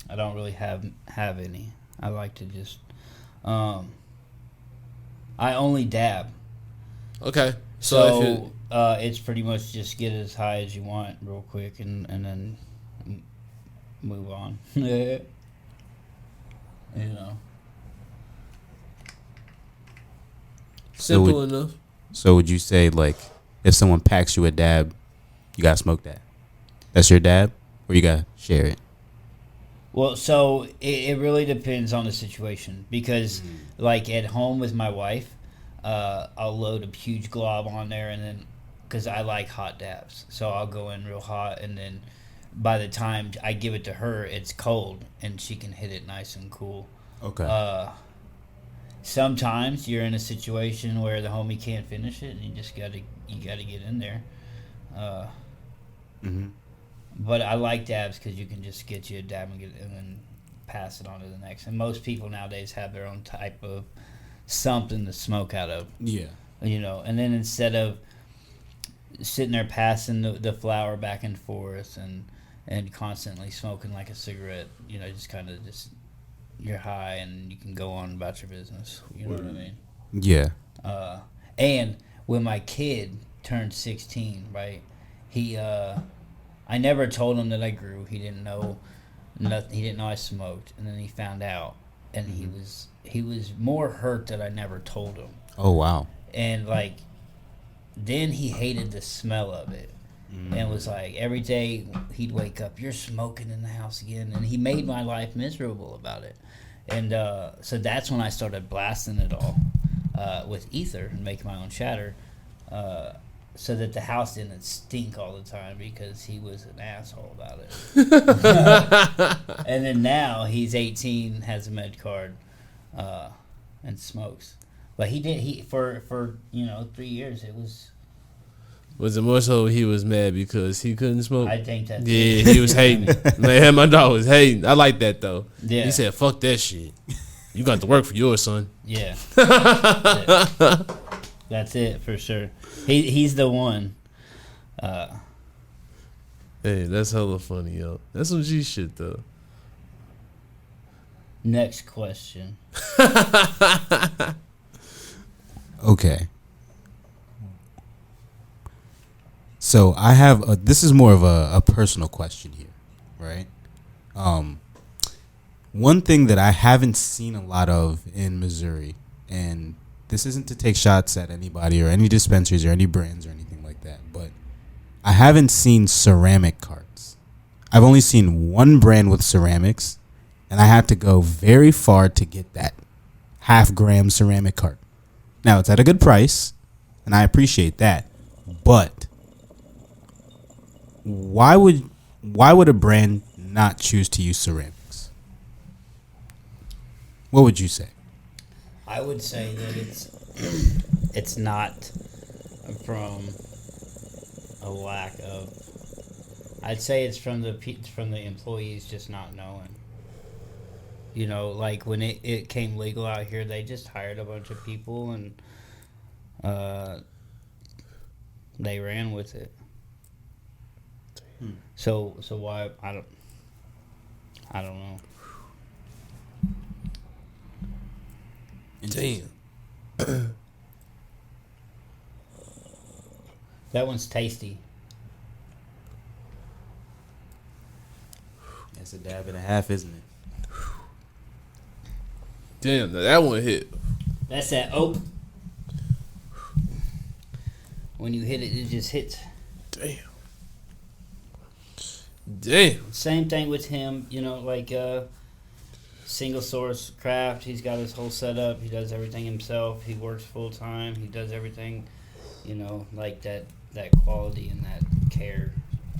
I don't really have any. I like to just I only dab. Okay. So it's pretty much just get as high as you want real quick and then move on. You know. Simple enough. So would you say, like, if someone packs you a dab, you gotta smoke that? That's your dab, or you gotta share it? Well, so it really depends on the situation because, like, at home with my wife, I'll load a huge glob on there and then, because I like hot dabs, so I'll go in real hot and then by the time I give it to her, it's cold and she can hit it nice and cool. Okay. Sometimes you're in a situation where the homie can't finish it and you gotta get in there. But I like dabs because you can just get you a dab and then pass it on to the next. And most people nowadays have their own type of something to smoke out of. Yeah. You know, and then instead of sitting there passing the flower back and forth and constantly smoking like a cigarette, you know, just kind of just you're high and you can go on about your business. You know what I mean? Yeah. And when my kid turned 16, right, I never told him that I grew. He didn't know nothing. He didn't know I smoked, and then he found out, and he was more hurt that I never told him. Oh wow. And like, then he hated the smell of it, and was like every day he'd wake up, "You're smoking in the house again," and he made my life miserable about it. And so that's when I started blasting it all with ether and making my own shatter. So that the house didn't stink all the time because he was an asshole about it. And then now he's 18, has a med card, and smokes. But for 3 years it was. Was it more so he was mad because he couldn't smoke? I think that. Yeah, he was hating. Man, my dog was hating. I like that though. Yeah. He said, "Fuck that shit. You got to work for yours, son." Yeah. That's it for sure. He's the one. Hey, that's hella funny, yo. That's some G shit though. Next question. Okay. So I have this is more of a personal question here, right? One thing that I haven't seen a lot of in Missouri, and this isn't to take shots at anybody or any dispensaries or any brands or anything like that, but I haven't seen ceramic carts. I've only seen one brand with ceramics, and I had to go very far to get that half-gram ceramic cart. Now, it's at a good price, and I appreciate that, but why would a brand not choose to use ceramics? What would you say? I would say that it's not from a lack of. I'd say it's from the employees just not knowing. You know, like when it came legal out here, they just hired a bunch of people and they ran with it. So why I don't know. Damn. That one's tasty. That's a dab and a half, isn't it? Damn, that one hit. That's that when you hit it, it just hits. Damn. Same thing with him, you know, like single source craft. He's got his whole setup. He does everything himself. He works full time. He does everything, you know, like that quality and that care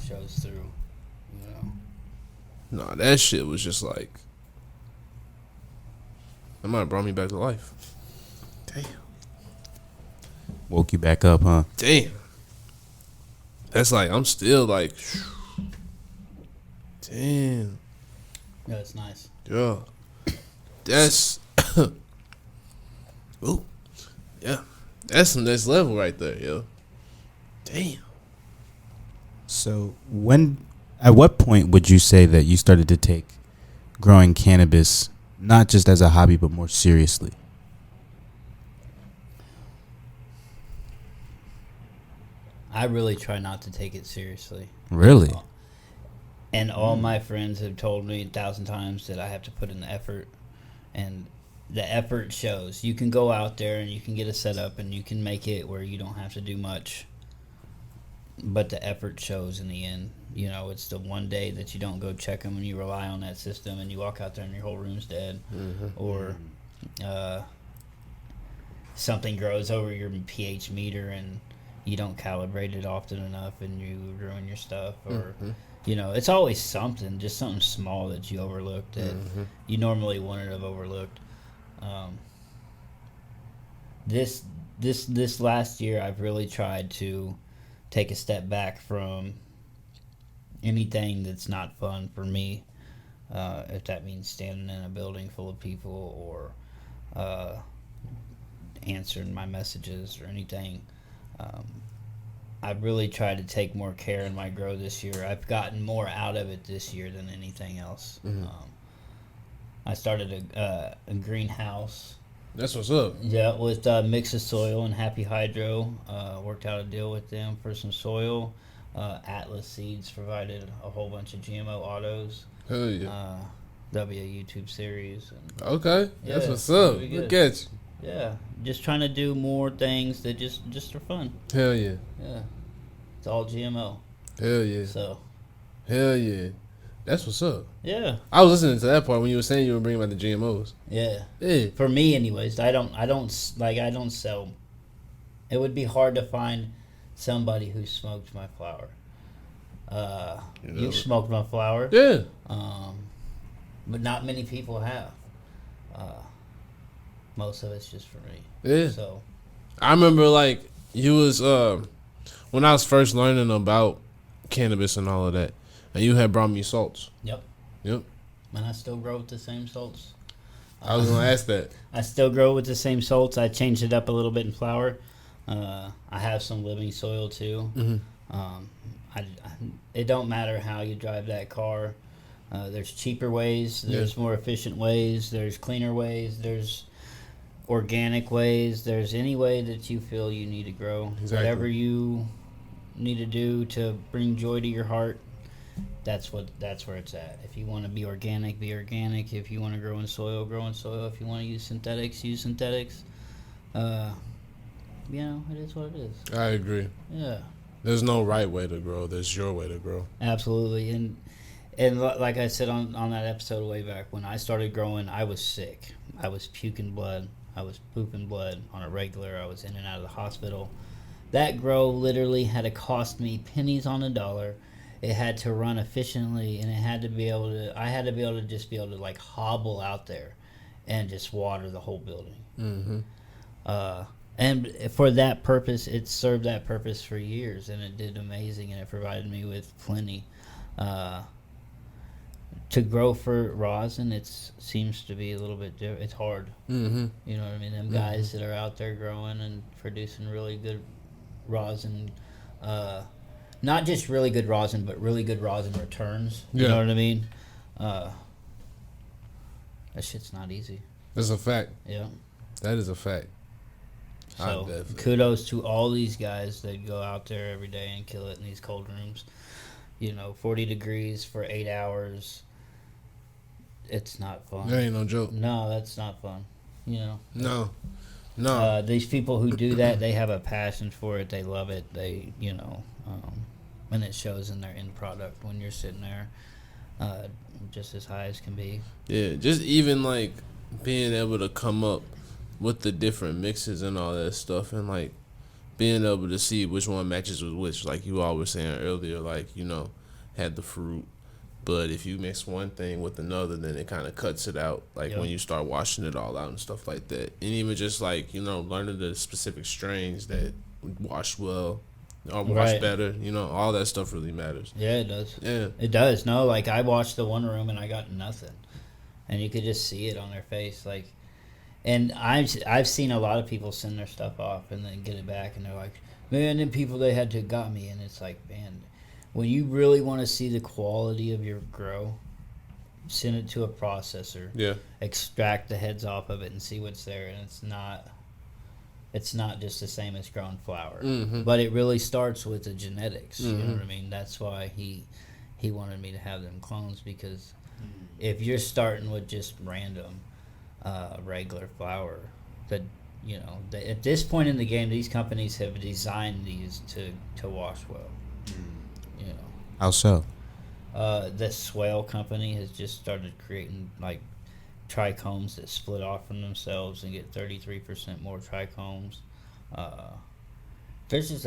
shows through, you know. Nah, that shit was just like, that might have brought me back to life. Damn. Woke you back up, huh? Damn. That's like, I'm still like, damn. Yeah, it's nice. Yeah. That's, ooh. Yeah. That's some next level right there, yo. Damn. So at what point would you say that you started to take growing cannabis not just as a hobby but more seriously? I really try not to take it seriously. Really? And all my friends have told me 1,000 times that I have to put in the effort, and the effort shows. You can go out there and you can get a setup and you can make it where you don't have to do much, but the effort shows in the end. You know, it's the one day that you don't go check them and you rely on that system and you walk out there and your whole room's dead, or something grows over your pH meter and you don't calibrate it often enough and you ruin your stuff, or you know, it's always something, just something small that you overlooked that you normally wouldn't have overlooked. This last year, I've really tried to take a step back from anything that's not fun for me. If that means standing in a building full of people or answering my messages or anything. I've really tried to take more care in my grow this year. I've gotten more out of it this year than anything else. I started a greenhouse. That's what's up. Yeah, with Mix of Soil and Happy Hydro. Worked out a deal with them for some soil. Atlas Seeds provided a whole bunch of GMO autos. Hell yeah. That'll be a YouTube series. And okay, yeah, that's what's up. Look at you. Yeah, just trying to do more things that just are fun. Hell yeah. Yeah, it's all GMO. Hell yeah. So. Hell yeah. That's what's up. Yeah. I was listening to that part when you were saying you were bringing back the GMOs. Yeah. Yeah. For me, anyways, I don't sell. It would be hard to find somebody who smoked my flower. You smoked my flower. Yeah. But not many people have. Most of it's just for me. Yeah. So. I remember like you was when I was first learning about cannabis and all of that, and you had brought me salts. Yep. And I still grow with the same salts. I was gonna ask that. I still grow with the same salts. I changed it up a little bit in flower. I have some living soil too. It don't matter how you drive that car. There's cheaper ways. There's more efficient ways. There's cleaner ways. There's organic ways. There's any way that you feel you need to grow. Exactly. Whatever you need to do to bring joy to your heart, that's where it's at. If you want to be organic, be organic. If you want to grow in soil, grow in soil. If you want to use synthetics, use synthetics. You know, it is what it is. I agree. Yeah. There's no right way to grow. There's your way to grow. Absolutely. And like I said on that episode way back, when I started growing, I was sick. I was puking blood. I was pooping blood on a regular. I was in and out of the hospital. That grow literally had to cost me pennies on a dollar. It had to run efficiently, and I had to be able to like hobble out there and just water the whole building. And for that purpose, it served that purpose for years, and it did amazing, and it provided me with plenty. To grow for rosin, it seems to be a little bit different. It's hard. You know what I mean? Them guys that are out there growing and producing really good rosin, not just really good rosin, but really good rosin returns. You know what I mean? That shit's not easy. That's a fact. Yeah. That is a fact. So kudos to all these guys that go out there every day and kill it in these cold rooms. 40 degrees for 8 hours. It's not fun. That ain't no joke. No, that's not fun. No. These people who do that, they have a passion for it. They love it. They, and it shows in their end product when you're sitting there, just as high as can be. Yeah, just even like being able to come up with the different mixes and all that stuff, and like being able to see which one matches with which, like you all were saying earlier, like had the fruit, But if you mix one thing with another, then it kind of cuts it out. Like when you start washing it all out and stuff like that. And even just like, learning the specific strains that wash well or wash better, all that stuff really matters. Yeah, it does. Yeah. It does. No, like I watched the one room and I got nothing. And you could just see it on their face. Like, and I've seen a lot of people send their stuff off and then get it back and they're like, man, them people, they had to have got me. And it's like, man, when you really want to see the quality of your grow, send it to a processor. Yeah. Extract the heads off of it and see what's there. And it's not just the same as growing flower. Mm-hmm. But it really starts with the genetics. Mm-hmm. You know what I mean? That's why he wanted me to have them clones, because if you're starting with just random regular flower, that at this point in the game, these companies have designed these to wash well. How so? The Swale company has just started creating like trichomes that split off from themselves and get 33% more trichomes. There's just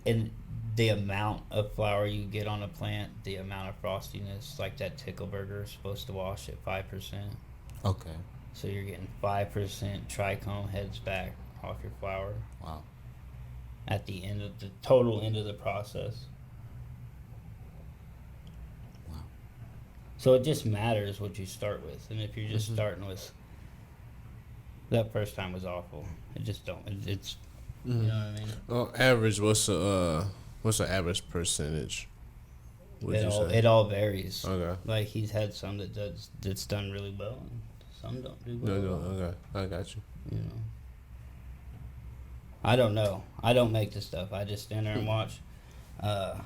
in the amount of flower you get on a plant, the amount of frostiness, like that Tickle Burger is supposed to wash at 5%. Okay. So you're getting 5% trichome heads back off your flower. Wow. At the total end of the process. So it just matters what you start with, and if you're just starting with, that first time was awful. It just don't. It's you know what I mean. Well, average. What's the average percentage? It all varies. Okay. Like he's had some that's done really well, and some don't do well. No, okay, I got you. I don't know. I don't make the stuff. I just stand there and watch. But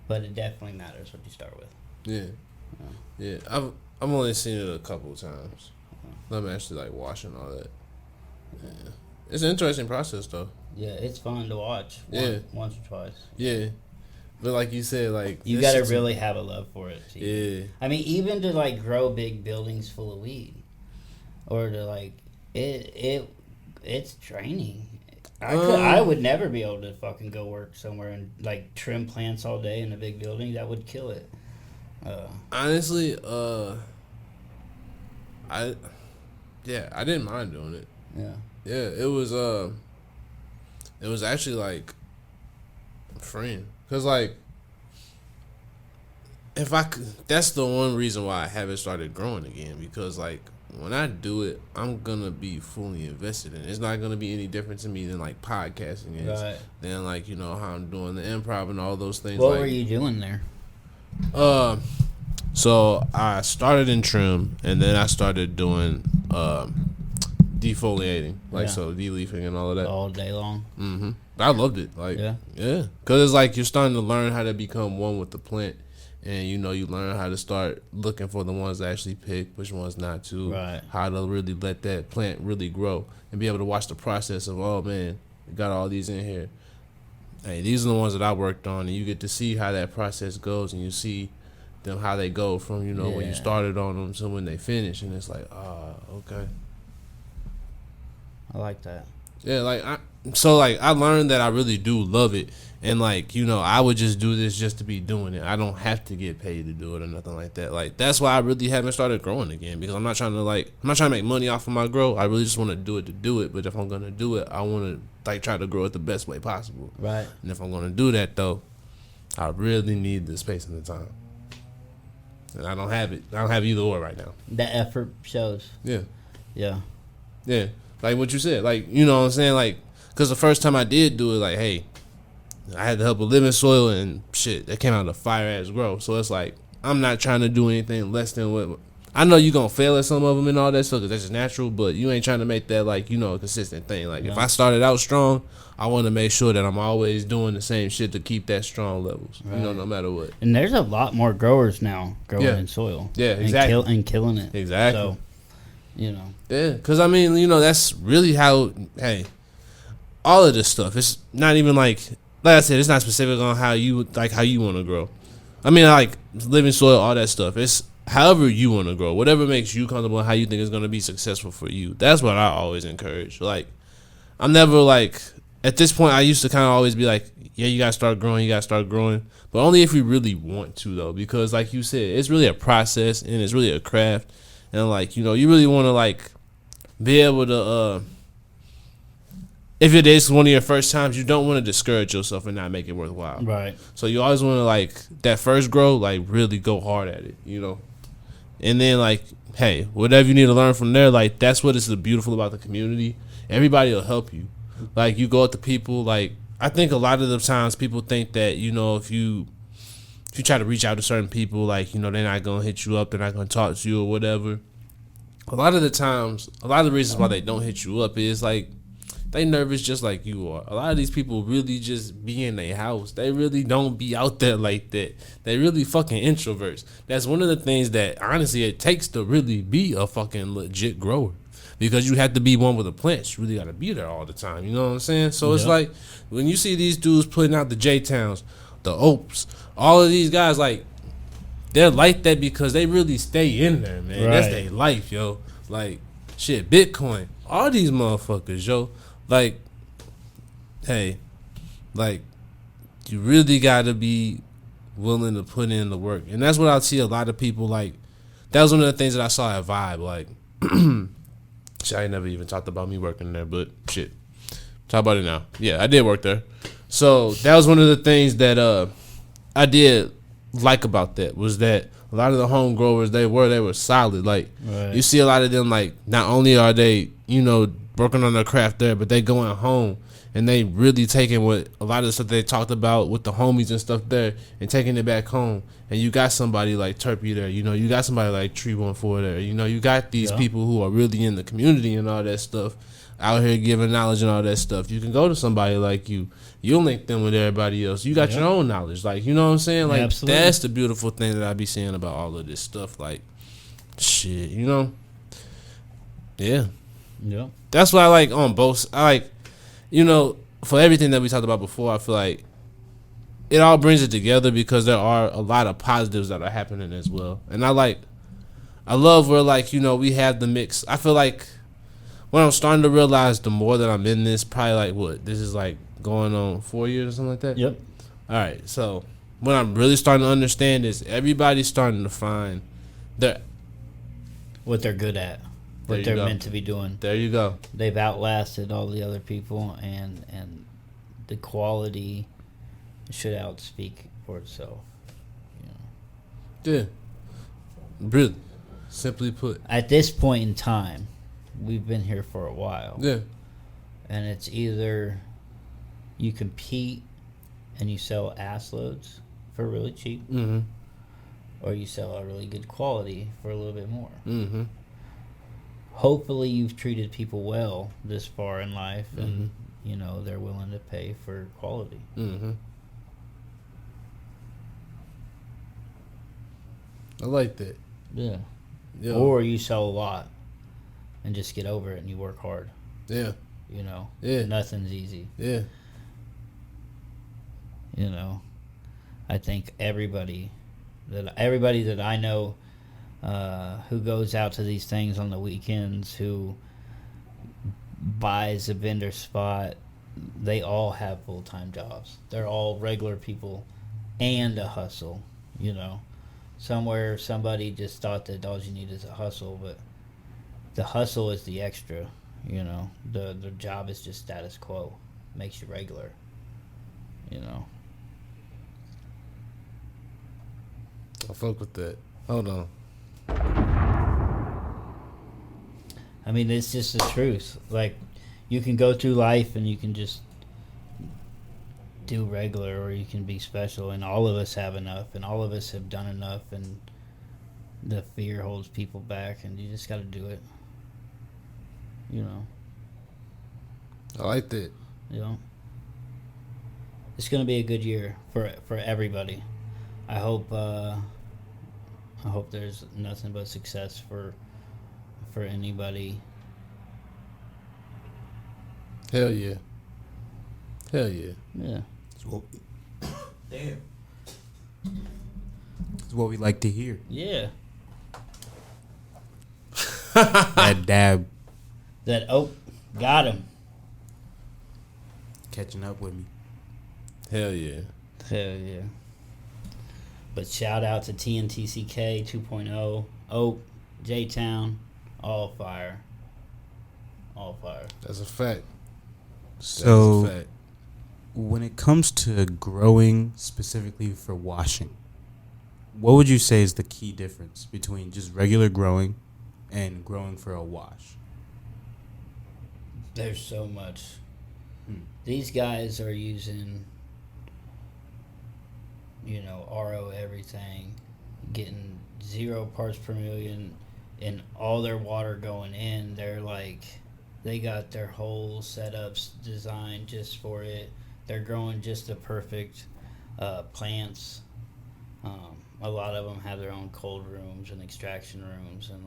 it definitely matters what you start with. Yeah. I've only seen it a couple of times. I'm actually like watching all that. Yeah, it's an interesting process though. Yeah, it's fun to watch. Once or twice. Yeah, but like you said, like you gotta really have a love for it. Yeah. I mean, even to like grow big buildings full of weed, or to like it's draining. I would never be able to fucking go work somewhere and like trim plants all day in a big building. That would kill it. Honestly, I didn't mind doing it. Yeah, it was actually like freeing, cause like that's the one reason why I haven't started growing again, because like when I do it, I'm gonna be fully invested in it. It's not gonna be any different to me than like podcasting is. Right. Than like how I'm doing the improv and all those things. What were you doing there? So I started in trim, and then I started doing defoliating, so de-leafing and all of that all day long. Mm-hmm. I loved it, because it's like you're starting to learn how to become one with the plant, and you learn how to start looking for the ones to actually pick, which ones not to, right? How to really let that plant really grow, and be able to watch the process of, oh man, got all these in here. Hey, these are the ones that I worked on, and you get to see how that process goes, and you see them how they go from when you started on them to when they finish, and it's like, okay. I like that. Yeah, I learned that I really do love it, and I would just do this just to be doing it. I don't have to get paid to do it or nothing like that. Like that's why I really haven't started growing again, because I'm not trying to make money off of my grow. I really just want to do it to do it. But if I'm gonna do it, I want to try to grow it the best way possible. Right. And if I'm gonna do that though, I really need the space and the time. And I don't have it. I don't have either or right now. The effort shows. Yeah. Yeah. Yeah. Like what you said. You know what I'm saying? Because the first time I did do it, hey, I had to help with living soil and shit. That came out of fire-ass grow. So it's I'm not trying to do anything less than what... I know you're going to fail at some of them and all that stuff, because that's just natural, but you ain't trying to make that, a consistent thing. If I started out strong, I want to make sure that I'm always doing the same shit to keep that strong levels, right. No matter what. And there's a lot more growers now growing in soil. Yeah, exactly. And killing it. Exactly. So, Yeah, because, that's really how, hey, all of this stuff, it's not even like I said, it's not specific on how you want to grow. Living soil, all that stuff. It's however you want to grow, whatever makes you comfortable and how you think is going to be successful for you. That's what I always encourage. I'm never at this point, I used to kind of always be yeah, you gotta start growing, but only if you really want to though, because like you said, it's really a process and it's really a craft, and like you really want to like be able to. If it is one of your first times, you don't want to discourage yourself and not make it worthwhile. Right. So you always want to like that first grow, like really go hard at it, and then like, hey, whatever you need to learn from there, like that's what is beautiful about the community. Everybody will help you. Like you go up to people, like I think a lot of the times people think that if you try to reach out to certain people, like they're not gonna hit you up, they're not gonna talk to you or whatever. A lot of the times, a lot of the reasons why they don't hit you up is like they nervous just like you are. A lot of these people really just be in their house. They really don't be out there like that. They really fucking introverts. That's one of the things that honestly it takes to really be a fucking legit grower. Because you have to be one with the plants. You really got to be there all the time. You know what I'm saying? So it's like when you see these dudes putting out the J-Towns, the Opes, all of these guys, like, they're like that because they really stay in there, man. Right. That's their life, yo. Like, shit, Bitcoin. All these motherfuckers, yo. Like, hey, like, you really got to be willing to put in the work. And that's what I see a lot of people, like, that was one of the things that I saw at Vibe, like, shit, I ain't never even talked about me working there, but shit, talk about it now. Yeah, I did work there. So that was one of the things that I did like about that, was that a lot of the home growers, they were solid. Like, you see a lot of them, like, not only are they, working on their craft there, but they going home and they really taking what a lot of the stuff they talked about with the homies and stuff there and taking it back home. And you got somebody like Turpy there, you got somebody like Tree 14 there, you got these people who are really in the community and all that stuff out here giving knowledge and all that stuff. You can go to somebody like you'll link them with everybody else. You got your own knowledge, like, you know what I'm saying? Like, that's the beautiful thing that I be saying about all of this stuff. Like, shit, yeah. Yeah. That's what I like on both. I like, for everything that we talked about before, I feel like it all brings it together because there are a lot of positives that are happening as well. And I love where, like, we have the mix. I feel like what I'm starting to realize the more that I'm in this, probably like this is like going on 4 years or something like that? Yep. All right. So what I'm really starting to understand is everybody's starting to find what they're good at. What they're meant to be doing. There you go. They've outlasted all the other people, and the quality should outspeak for itself. Yeah. Really. Simply put. At this point in time, we've been here for a while. Yeah. And it's either you compete and you sell ass loads for really cheap, or you sell a really good quality for a little bit more. Mm-hmm. Hopefully you've treated people well this far in life, and they're willing to pay for quality. I like that. Yeah. Or you sell a lot and just get over it and you work hard. Yeah. Nothing's easy. Yeah. I think everybody that I know who goes out to these things on the weekends, who buys a vendor spot, they all have full-time jobs. They're all regular people and a hustle, Somewhere somebody just thought that all you need is a hustle, but the hustle is the extra, The job is just status quo. Makes you regular, I fuck with that. Hold on. I mean, it's just the truth. Like, you can go through life and you can just do regular, or you can be special, and all of us have enough, and all of us have done enough, and the fear holds people back, and you just got to do it. I like that. It's going to be a good year for everybody. I hope there's nothing but success for anybody. Hell yeah. Hell yeah. Yeah. Damn. It's what we like to hear. Yeah. That dab. Got him. Catching up with me. Hell yeah. Hell yeah. But shout out to TNTCK 2.0, Oak, J-Town, all fire. All fire. That's a fact. So, That's a fact. When it comes to growing specifically for washing, what would you say is the key difference between just regular growing and growing for a wash? There's so much. These guys are using, RO everything, getting 0 parts per million, and all their water going in. They're like, they got their whole setups designed just for it. They're growing just the perfect plants. A lot of them have their own cold rooms and extraction rooms, and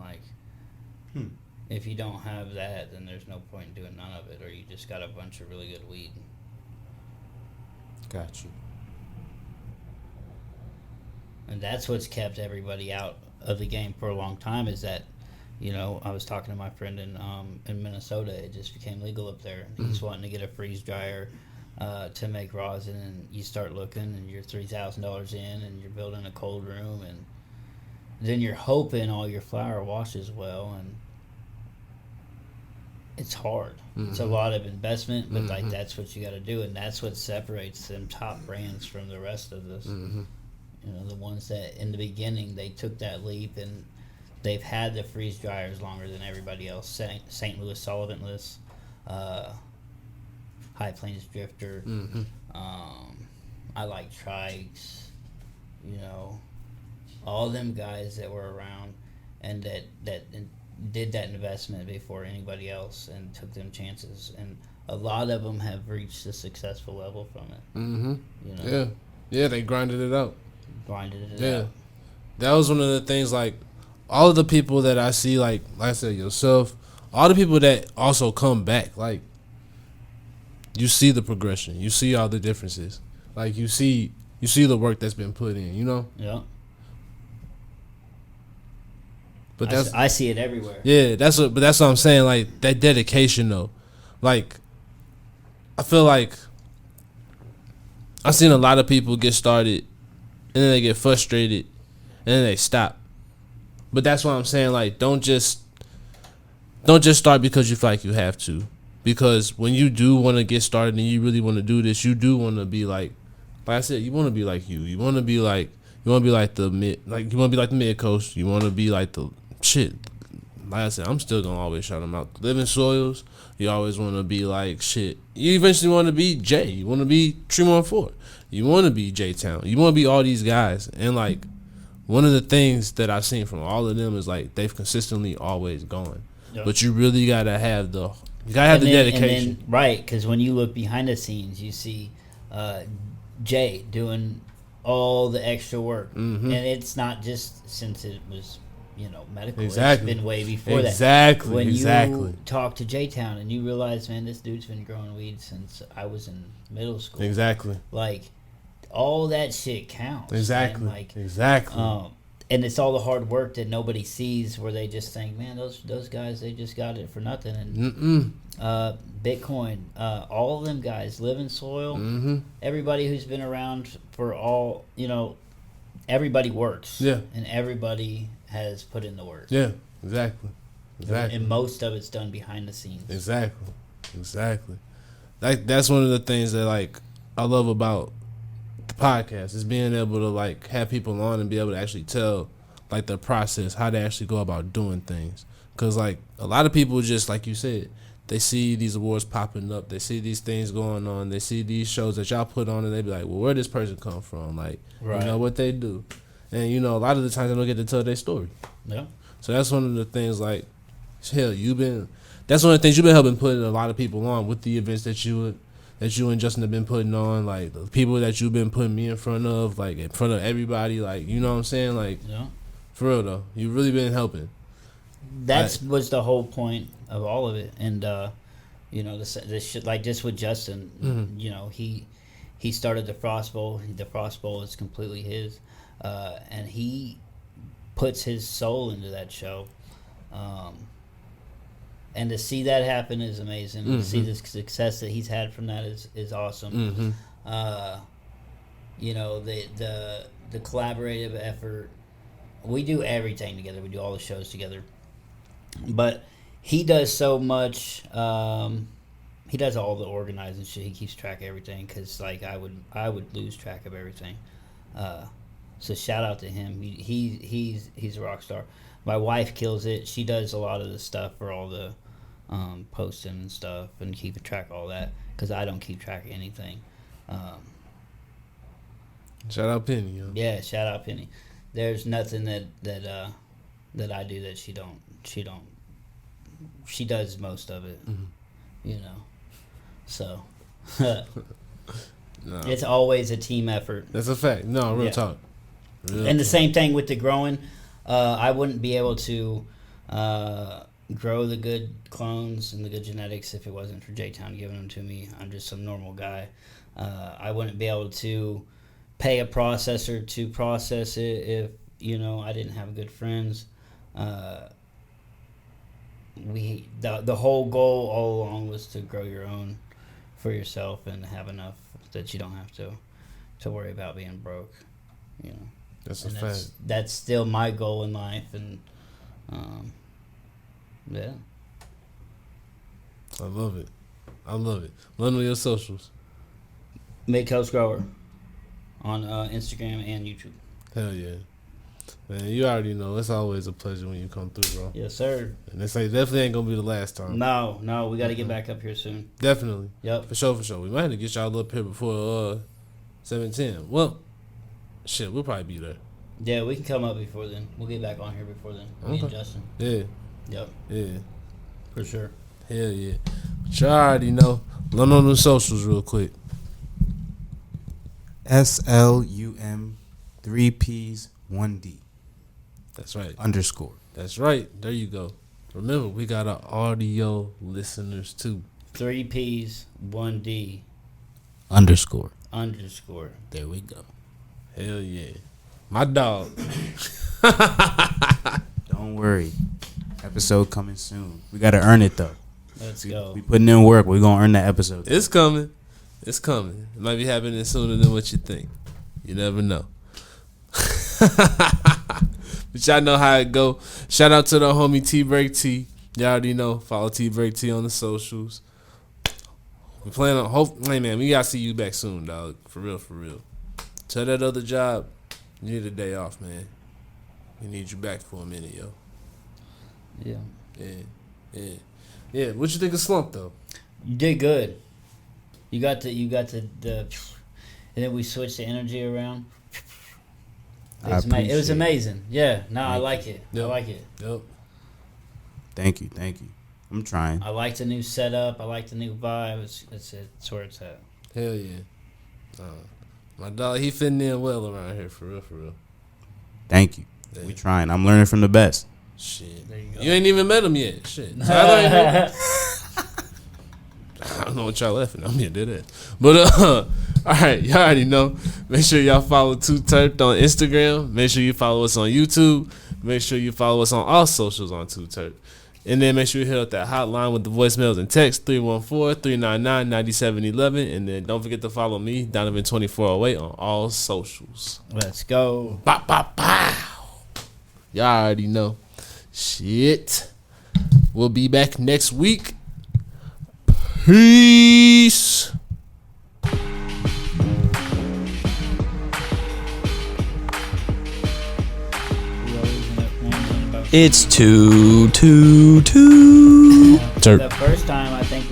if you don't have that, then there's no point in doing none of it, or you just got a bunch of really good weed. Got you. And that's what's kept everybody out of the game for a long time, is that, I was talking to my friend in Minnesota. It just became legal up there. And he's wanting to get a freeze dryer to make rosin, and you start looking, and you're $3,000 in, and you're building a cold room, and then you're hoping all your flower washes well, and it's hard. It's a lot of investment, but that's what you got to do, and that's what separates them top brands from the rest of this. The ones that in the beginning they took that leap, and they've had the freeze dryers longer than everybody else. St. Louis Solventless, High Plains Drifter. I like Trikes. All them guys that were around and that did that investment before anybody else and took them chances, and a lot of them have reached a successful level from it. Yeah, they grinded it out. Out. That was one of the things, like, all of the people that I see, like I said, yourself, all the people that also come back, like, you see the progression, you see all the differences, like, you see the work that's been put in, Yeah. But I see it everywhere. Yeah, that's what I'm saying. Like, that dedication, though. Like, I feel like I've seen a lot of people get started, and then they get frustrated, and then they stop. But that's why I'm saying, like, don't just start because you feel like you have to. Because when you do want to get started and you really want to do this, you do want to be like I said, you want to be like you. You want to be like the MidCoast. You want to be like the shit. Like I said, I'm still gonna always shout them out. Living Soils. You always want to be like shit. You eventually want to be Jay. You want to be 314. You want to be J-Town. You want to be all these guys. And, like, one of the things that I've seen from all of them is, like, they've consistently always gone. Yep. But you really gotta have the dedication. Right, because when you look behind the scenes, you see Jay doing all the extra work, and it's not just since it was medical. Exactly. It's been way before that. Exactly. When you talk to J-Town and you realize, man, this dude's been growing weed since I was in middle school. Exactly. Like, all that shit counts. Exactly. Like, exactly. And it's all the hard work that nobody sees, where they just think, man, those guys, they just got it for nothing. And Bitcoin, all of them guys, Living Soil, everybody who's been around for all, everybody works. Yeah. And everybody has put in the work. Yeah, exactly. And most of it's done behind the scenes. Exactly. Like, that's one of the things that, like, I love about the podcast, is being able to, like, have people on and be able to actually tell, like, the process, how they actually go about doing things. Because, like, a lot of people just, like you said, they see these awards popping up, they see these things going on, they see these shows that y'all put on, and they be like, well, where this person come from? Like, what they do. And, a lot of the times they don't get to tell their story. Yeah. So that's one of the things, like, hell, that's one of the things you've been helping put a lot of people on with the events that you and Justin have been putting on, like, the people that you've been putting me in front of, like, in front of everybody, like, you know what I'm saying? Like, for real, though, you've really been helping. That was the whole point of all of it. And, this shit, like, just with Justin, he started the Frost Bowl. The Frost Bowl is completely his. And he puts his soul into that show. And to see that happen is amazing. To see the success that he's had from that is awesome. you know, the collaborative effort. We do everything together. We do all the shows together. But he does so much. He does all the organizing shit. He keeps track of everything because like I would lose track of everything. So shout out to him. He's a rock star. My wife kills it. She does a lot of the stuff for all the posting and stuff and keeping track of all that because I don't keep track of anything. Shout out Penny. Yo. Yeah, shout out Penny. There's nothing that I do that she don't. She does most of it. Mm-hmm. You know. So No. it's always a team effort. That's a fact. No, real talk. And the same thing with the growing. I wouldn't be able to grow the good clones and the good genetics if it wasn't for J-Town giving them to me. I'm just some normal guy. I wouldn't be able to pay a processor to process it if, you know, I didn't have good friends. The whole goal all along was to grow your own for yourself and have enough that you don't have to worry about being broke, you know. That's a fact. That's still my goal in life, and yeah. I love it. Let me know your socials. MidCoast Grower on Instagram and YouTube. Hell yeah. Man, you already know it's always a pleasure when you come through, bro. Yes, sir. And this definitely ain't gonna be the last time. No, we got to get back up here soon. Definitely. Yep. For sure. We might have to get y'all up here before 7:10. Well, shit, we'll probably be there. Yeah, we can come up before then. We'll get back on here before then. Me and Justin. Yeah. Yep. Yeah. For sure. Hell yeah. But y'all already know. Let me know the socials real quick. SLUM 3Ps 1D. That's right. _ That's right. There you go. Remember, we got our audio listeners too. 3Ps 1D _ There we go. Hell yeah. My dog. Don't worry. Episode coming soon. We got to earn it, though. Let's go. We putting in work. We're going to earn that episode. It's coming. It might be happening sooner than what you think. You never know. But y'all know how it go. Shout out to the homie T Break T. Y'all already know. Follow T Break T on the socials. We plan on hey man, we gotta see you back soon, dog. For real. Tell that other job you need a day off, man. We need you back for a minute, yo. Yeah. What you think of Slump though? You did good. You got the and then we switched the energy around. It was amazing. Yeah, I like it. Yep. I like it. Yep. Thank you. I'm trying. I like the new setup. I like the new vibe. It's where it's at. Hell yeah. My dog, he fitting in well around here, for real. Thank you. Yeah. We trying. I'm learning from the best. Shit. There you go. You ain't even met him yet. Shit. So I don't know what y'all laughing at. I'm here, did it. But all right, y'all already know. Make sure y'all follow Too T3rpd on Instagram. Make sure you follow us on YouTube. Make sure you follow us on all socials on Too T3rpd. And then make sure you hit up that hotline with the voicemails and text 314-399-9711. And then don't forget to follow me, Donovan 2408, on all socials. Let's go. Bow, bow, bow. Y'all already know. Shit. We'll be back next week. Peace. It's 2 2 2 The first time I